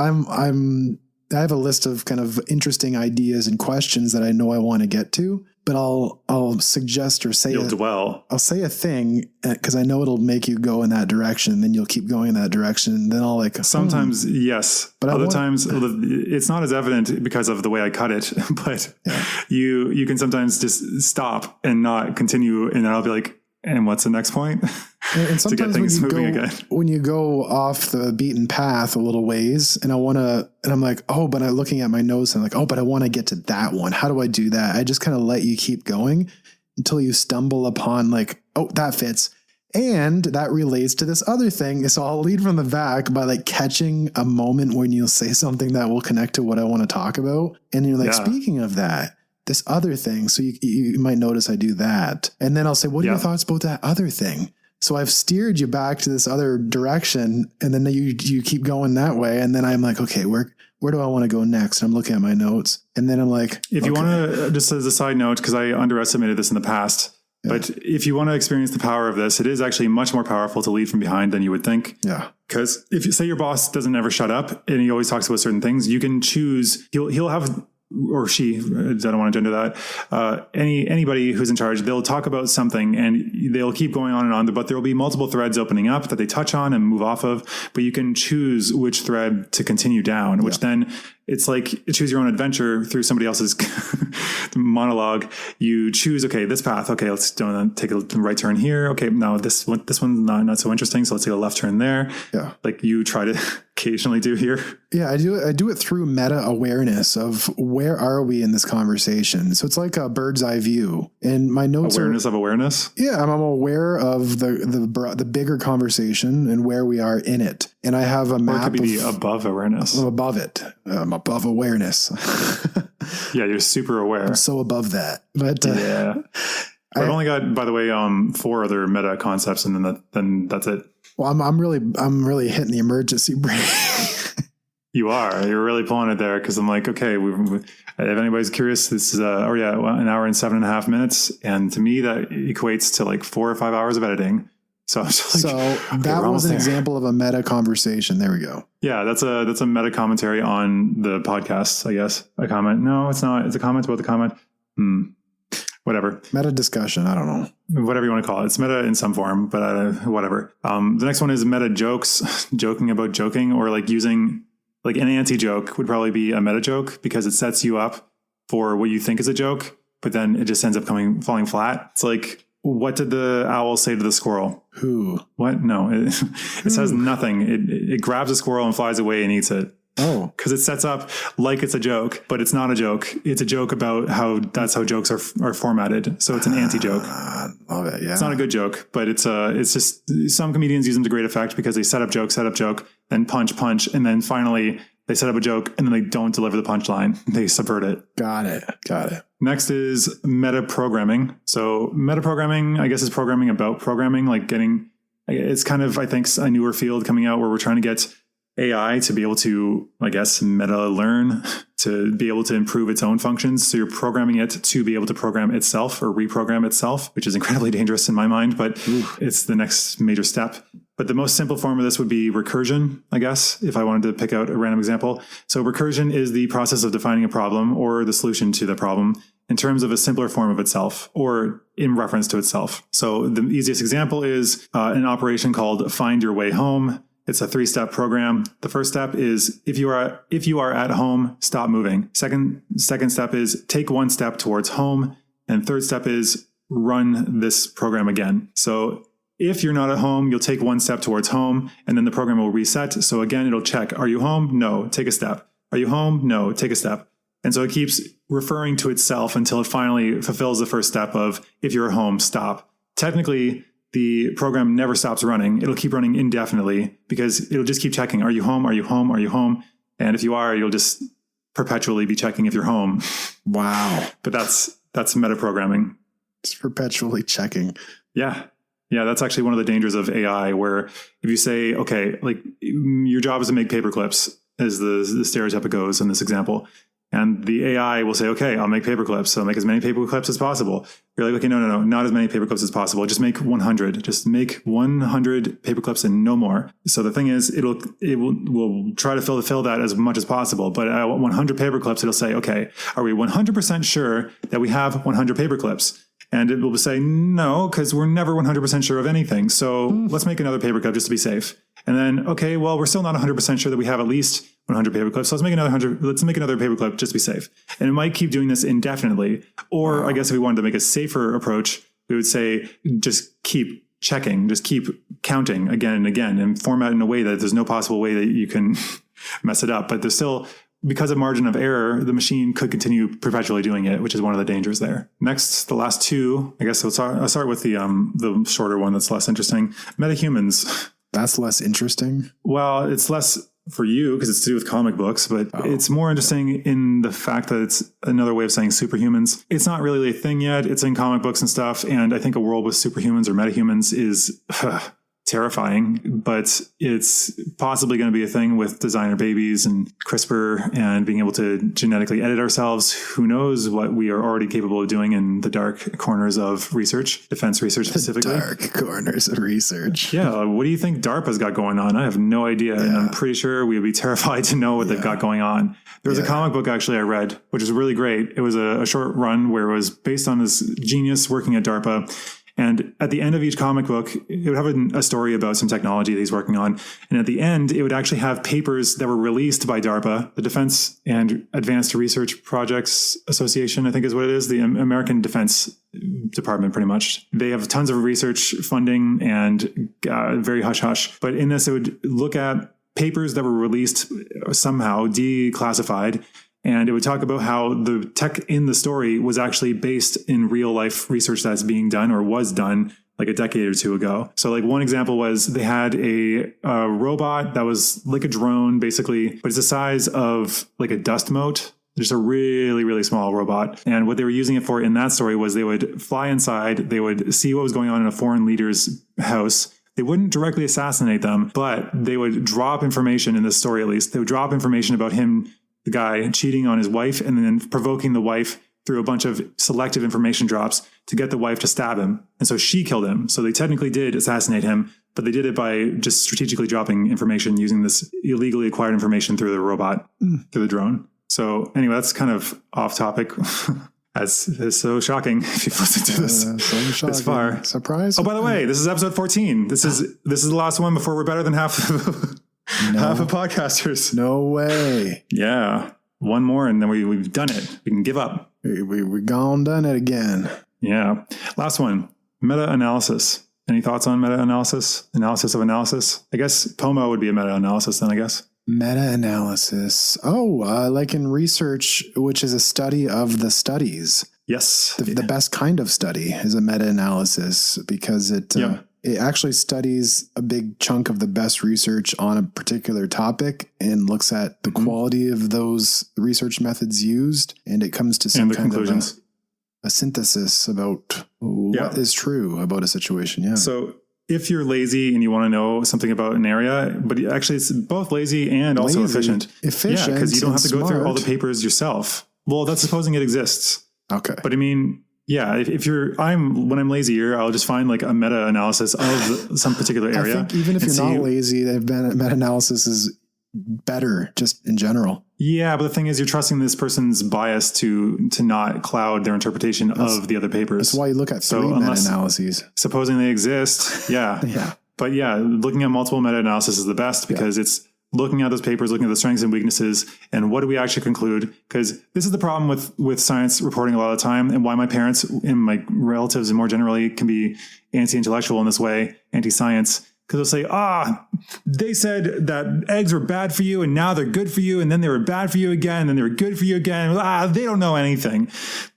I have a list of kind of interesting ideas and questions that I know I want to get to, but I'll suggest or say I'll say a thing because I know it'll make you go in that direction. Then you'll keep going in that direction. And then I'll sometimes yes, but other times it's not as evident because of the way I cut it. But you can sometimes just stop and not continue, and then I'll be like, and what's the next point? And sometimes when you go off the beaten path a little ways, and I'm like, oh, but I'm looking at my notes and I'm like, oh, but I want to get to that one. How do I do that? I just kind of let you keep going until you stumble upon like, oh, that fits. And that relates to this other thing. So I'll lead from the back by like catching a moment when you'll say something that will connect to what I want to talk about. And you're like, speaking of that, this other thing. So you might notice I do that. And then I'll say, what are your thoughts about that other thing? So I've steered you back to this other direction, and then you keep going that way. And then I'm like, okay, where do I want to go next? And I'm looking at my notes, and then I'm like, if you want to, just as a side note, because I underestimated this in the past, but if you want to experience the power of this, it is actually much more powerful to lead from behind than you would think. Yeah. Because if you say your boss doesn't ever shut up and he always talks about certain things, you can choose, he'll have, or she, I don't want to gender that, anybody who's in charge, they'll talk about something and they'll keep going on and on, but there will be multiple threads opening up that they touch on and move off of, but you can choose which thread to continue down, which then it's like choose your own adventure through somebody else's monologue. You choose, okay, this path. Okay, let's take a right turn here. Okay, now this one's not so interesting. So let's take a left turn there. Yeah. Like you try to occasionally do here. Yeah, I do it through meta awareness of where are we in this conversation. So it's like a bird's eye view. And my notes awareness of awareness. Yeah, I'm aware of the bigger conversation and where we are in it. And I have a map. Or it could be above awareness. I'm above it. I'm above awareness. Yeah, you're super aware. I'm so above that. But yeah, I've only got, by the way, 4 other meta concepts, and then that's it. Well, I'm really hitting the emergency brake. You're really pulling it there, because I'm like, okay, if anybody's curious, this is an hour and 7.5 minutes, and to me that equates to like 4 or 5 hours of editing. So I was like, that was an example of a meta conversation. There we go. Yeah, that's a meta commentary on the podcast, I guess. A comment? No, it's not. It's a comment about the comment. Whatever. Meta discussion. I don't know. Whatever you want to call it. It's meta in some form, but whatever. The next one is meta jokes, joking about joking, or like using like an anti-joke would probably be a meta joke, because it sets you up for what you think is a joke, but then it just ends up falling flat. It's like, what did the owl say to the squirrel? Who? What? No, it says nothing. It grabs a squirrel and flies away and eats it. Oh, because it sets up like it's a joke, but it's not a joke. It's a joke about that's how jokes are formatted. So it's an anti-joke. Love it. Yeah. It's not a good joke, but it's just some comedians use them to great effect, because they set up joke, then punch, and then finally they set up a joke and then they don't deliver the punchline. They subvert it. Got it. Next is meta programming. So meta programming, I guess, is programming about programming, like it's kind of, I think, a newer field coming out where we're trying to get AI to be able to, I guess, meta learn, to be able to improve its own functions. So you're programming it to be able to program itself or reprogram itself, which is incredibly dangerous in my mind, but it's the next major step. But the most simple form of this would be recursion, I guess, if I wanted to pick out a random example. So recursion is the process of defining a problem or the solution to the problem in terms of a simpler form of itself, or in reference to itself. So the easiest example is an operation called Find Your Way Home. It's a 3-step program. The first step is if you are at home, stop moving. Second step is take 1 step towards home. And third step is run this program again. So if you're not at home, you'll take 1 step towards home, and then the program will reset. So again, it'll check, are you home? No, take a step. Are you home? No, take a step. And so it keeps referring to itself until it finally fulfills the first step of, if you're home, stop. Technically, the program never stops running. It'll keep running indefinitely because it'll just keep checking, are you home? Are you home? Are you home? And if you are, you'll just perpetually be checking if you're home. Wow. But that's metaprogramming. It's perpetually checking. Yeah. Yeah, that's actually one of the dangers of AI, where if you say, okay, like your job is to make paper clips, as the stereotype goes in this example, and the AI will say, okay, I'll make paper clips. So I'll make as many paper clips as possible. You're like, okay, no, not as many paper clips as possible. Just make 100. Just make 100 paper clips and no more. So the thing is, it will try to fill that as much as possible. But at 100 paper clips, it'll say, okay, are we 100% sure that we have 100 paper clips? And it will say, no, because we're never 100% sure of anything. So let's make another paper clip just to be safe. And then, okay, well, we're still not 100% sure that we have at least 100 paper clips. So let's make another paper clip just to be safe. And it might keep doing this indefinitely. Or I guess if we wanted to make a safer approach, we would say, just keep checking, just keep counting again and again, and format in a way that there's no possible way that you can mess it up. But there's still, because of margin of error, the machine could continue perpetually doing it, which is one of the dangers there. Next, the last two, I guess I'll start with the shorter one that's less interesting. Metahumans. That's less interesting? Well, it's less for you because it's to do with comic books, but it's more interesting in the fact that it's another way of saying superhumans. It's not really a thing yet. It's in comic books and stuff. And I think a world with superhumans or metahumans is terrifying, but it's possibly going to be a thing with designer babies and CRISPR and being able to genetically edit ourselves. Who knows what we are already capable of doing in the dark corners of research, defense research specifically. Dark corners of research. Yeah. What do you think DARPA's got going on? I have no idea. And I'm pretty sure we would be terrified to know what they've got going on. There was a comic book actually I read, which is really great. It was a short run where it was based on this genius working at DARPA. And at the end of each comic book, it would have a story about some technology that he's working on. And at the end, it would actually have papers that were released by DARPA, the Defense and Advanced Research Projects Association, I think is what it is, the American Defense Department, pretty much. They have tons of research funding and very hush-hush. But in this, it would look at papers that were released somehow, declassified, and it would talk about how the tech in the story was actually based in real life research that's being done or was done like a decade or two ago. So like one example was they had a robot that was like a drone basically, but it's the size of like a dust mote. Just a really, really small robot. And what they were using it for in that story was they would fly inside, they would see what was going on in a foreign leader's house. They wouldn't directly assassinate them, but they would drop information in this story, at least. They would drop information about him, the guy, cheating on his wife and then provoking the wife through a bunch of selective information drops to get the wife to stab him. And so she killed him. So they technically did assassinate him, but they did it by just strategically dropping information using this illegally acquired information through the robot, through the drone. So anyway, that's kind of off topic. It's so shocking if you've listened to this far. Surprise. Oh, by the way, this is episode 14. This is the last one before we're better than half half of podcasters. No way. Yeah. One more and then we've done it. We can give up. We gone done it again. Yeah. Last one. Meta-analysis. Any thoughts on meta-analysis? Analysis of analysis? I guess POMO would be a meta-analysis then, I guess. Meta-analysis. Like in research, which is a study of the studies. Yes. The best kind of study is a meta-analysis because it actually studies a big chunk of the best research on a particular topic and looks at the quality of those research methods used, and it comes to some kind conclusions. Of a synthesis about what is true about a situation. Yeah. So if you're lazy and you want to know something about an area, but actually it's both lazy and also efficient. Efficient. Yeah, because you don't have to go through all the papers yourself. Well, that's supposing it exists. Okay. But I mean, yeah, when I'm lazier, I'll just find like a meta-analysis of some particular area. I think even if you're not lazy, meta-analysis is better just in general. Yeah, but the thing is you're trusting this person's bias to not cloud their interpretation of the other papers. That's why you look at three meta-analyses. Supposing they exist, yeah. Yeah. But yeah, looking at multiple meta-analysis is the best because it's looking at those papers, looking at the strengths and weaknesses, and what do we actually conclude? Because this is the problem with science reporting a lot of the time, and why my parents and my relatives and more generally can be anti-intellectual in this way, anti-science. Because they'll say, they said that eggs were bad for you and now they're good for you. And then they were bad for you again. And then they were good for you again. They don't know anything.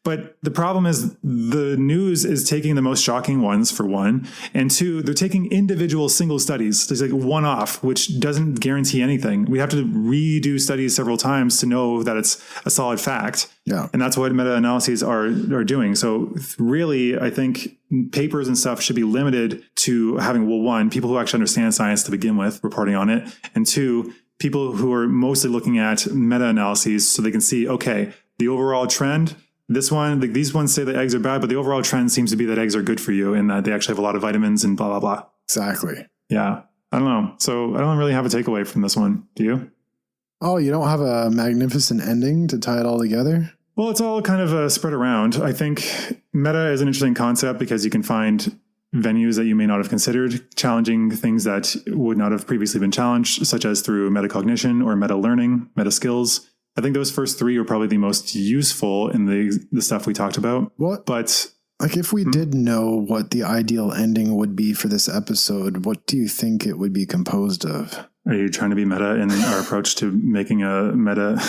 But the problem is the news is taking the most shocking ones, for one. And two, they're taking individual single studies. There's like one off, which doesn't guarantee anything. We have to redo studies several times to know that it's a solid fact. Yeah. And that's what meta-analyses are doing. So really, I think papers and stuff should be limited to having, well, one, people who actually understand science to begin with reporting on it. And two, people who are mostly looking at meta-analyses so they can see, okay, the overall trend, this one, like these ones say that eggs are bad, but the overall trend seems to be that eggs are good for you and that they actually have a lot of vitamins and blah, blah, blah. Exactly. Yeah. I don't know. So I don't really have a takeaway from this one. Do you? Oh, you don't have a magnificent ending to tie it all together? Well, it's all kind of spread around. I think meta is an interesting concept because you can find venues that you may not have considered, challenging things that would not have previously been challenged, such as through metacognition or meta learning, meta skills. I think those first three are probably the most useful in the stuff we talked about. What? But like if we did know what the ideal ending would be for this episode, what do you think it would be composed of? Are you trying to be meta in our approach to making a meta?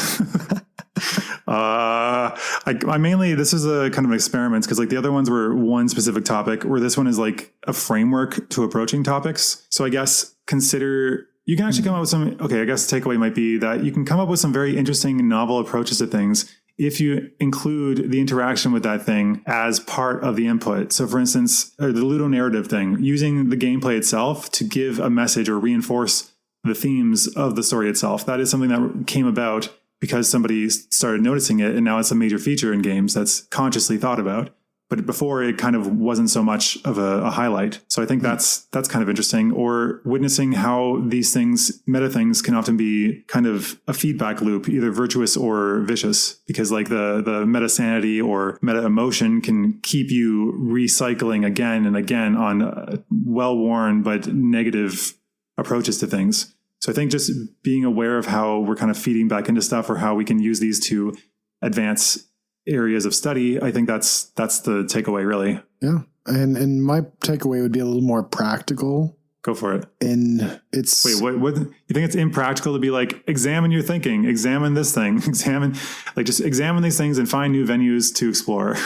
I mainly, this is a kind of an experiment because like the other ones were one specific topic, where this one is like a framework to approaching topics. So I guess you can actually come up with some, I guess the takeaway might be that you can come up with some very interesting novel approaches to things if you include the interaction with that thing as part of the input. So for instance, the ludonarrative thing, using the gameplay itself to give a message or reinforce the themes of the story itself. That is something that came about because somebody started noticing it, and now it's a major feature in games that's consciously thought about. But before, it kind of wasn't so much of a highlight. So I think that's kind of interesting. Or witnessing how these things, meta things, can often be kind of a feedback loop, either virtuous or vicious, because like the meta sanity or meta emotion can keep you recycling again and again on well-worn but negative approaches to things. So I think just being aware of how we're kind of feeding back into stuff or how we can use these to advance areas of study, I think that's the takeaway, really. Yeah. And my takeaway would be a little more practical. Go for it. Wait, what you think it's impractical to be like, examine your thinking, examine this thing, just examine these things and find new venues to explore.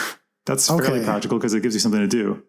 That's fairly practical because it gives you something to do.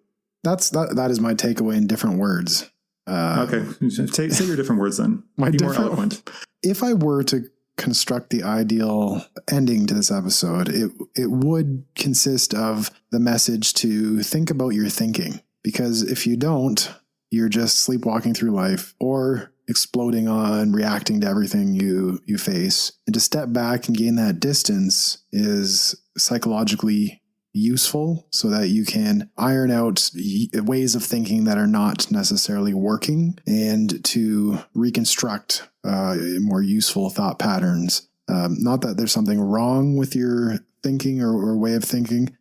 That is my takeaway in different words. Okay. Say your different words then. Be more eloquent. If I were to construct the ideal ending to this episode, it would consist of the message to think about your thinking. Because if you don't, you're just sleepwalking through life or exploding on, reacting to everything you face. And to step back and gain that distance is psychologically useful so that you can iron out ways of thinking that are not necessarily working and to reconstruct more useful thought patterns. Not that there's something wrong with your thinking or way of thinking.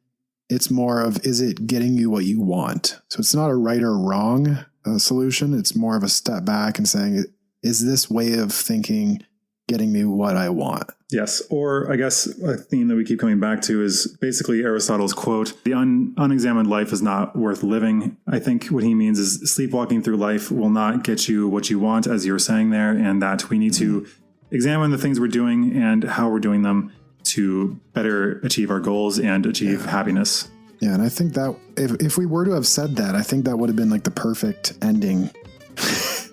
It's more of, is it getting you what you want? So it's not a right or wrong solution. It's more of a step back and saying, is this way of thinking getting me what I want? Yes. Or I guess a theme that we keep coming back to is basically Aristotle's quote, the unexamined life is not worth living. I think what he means is sleepwalking through life will not get you what you want, as you were saying there, and that we need to examine the things we're doing and how we're doing them to better achieve our goals and achieve happiness. Yeah. And I think that if we were to have said that, I think that would have been like the perfect ending.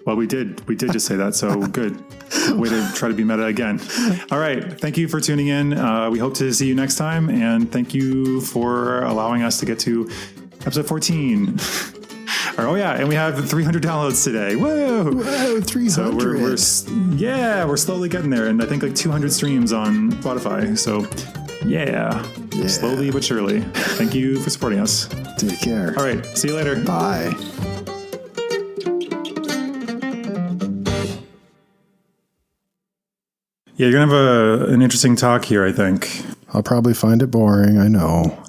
Well, we did just say that. So good. Way to try to be meta again. All right. Thank you for tuning in. We hope to see you next time. And thank you for allowing us to get to episode 14. And we have 300 downloads today. Whoa, 300. So we're slowly getting there. And I think like 200 streams on Spotify. So yeah, slowly but surely. Thank you for supporting us. Take care. All right. See you later. Bye. Yeah, you're going to have an interesting talk here, I think. I'll probably find it boring, I know.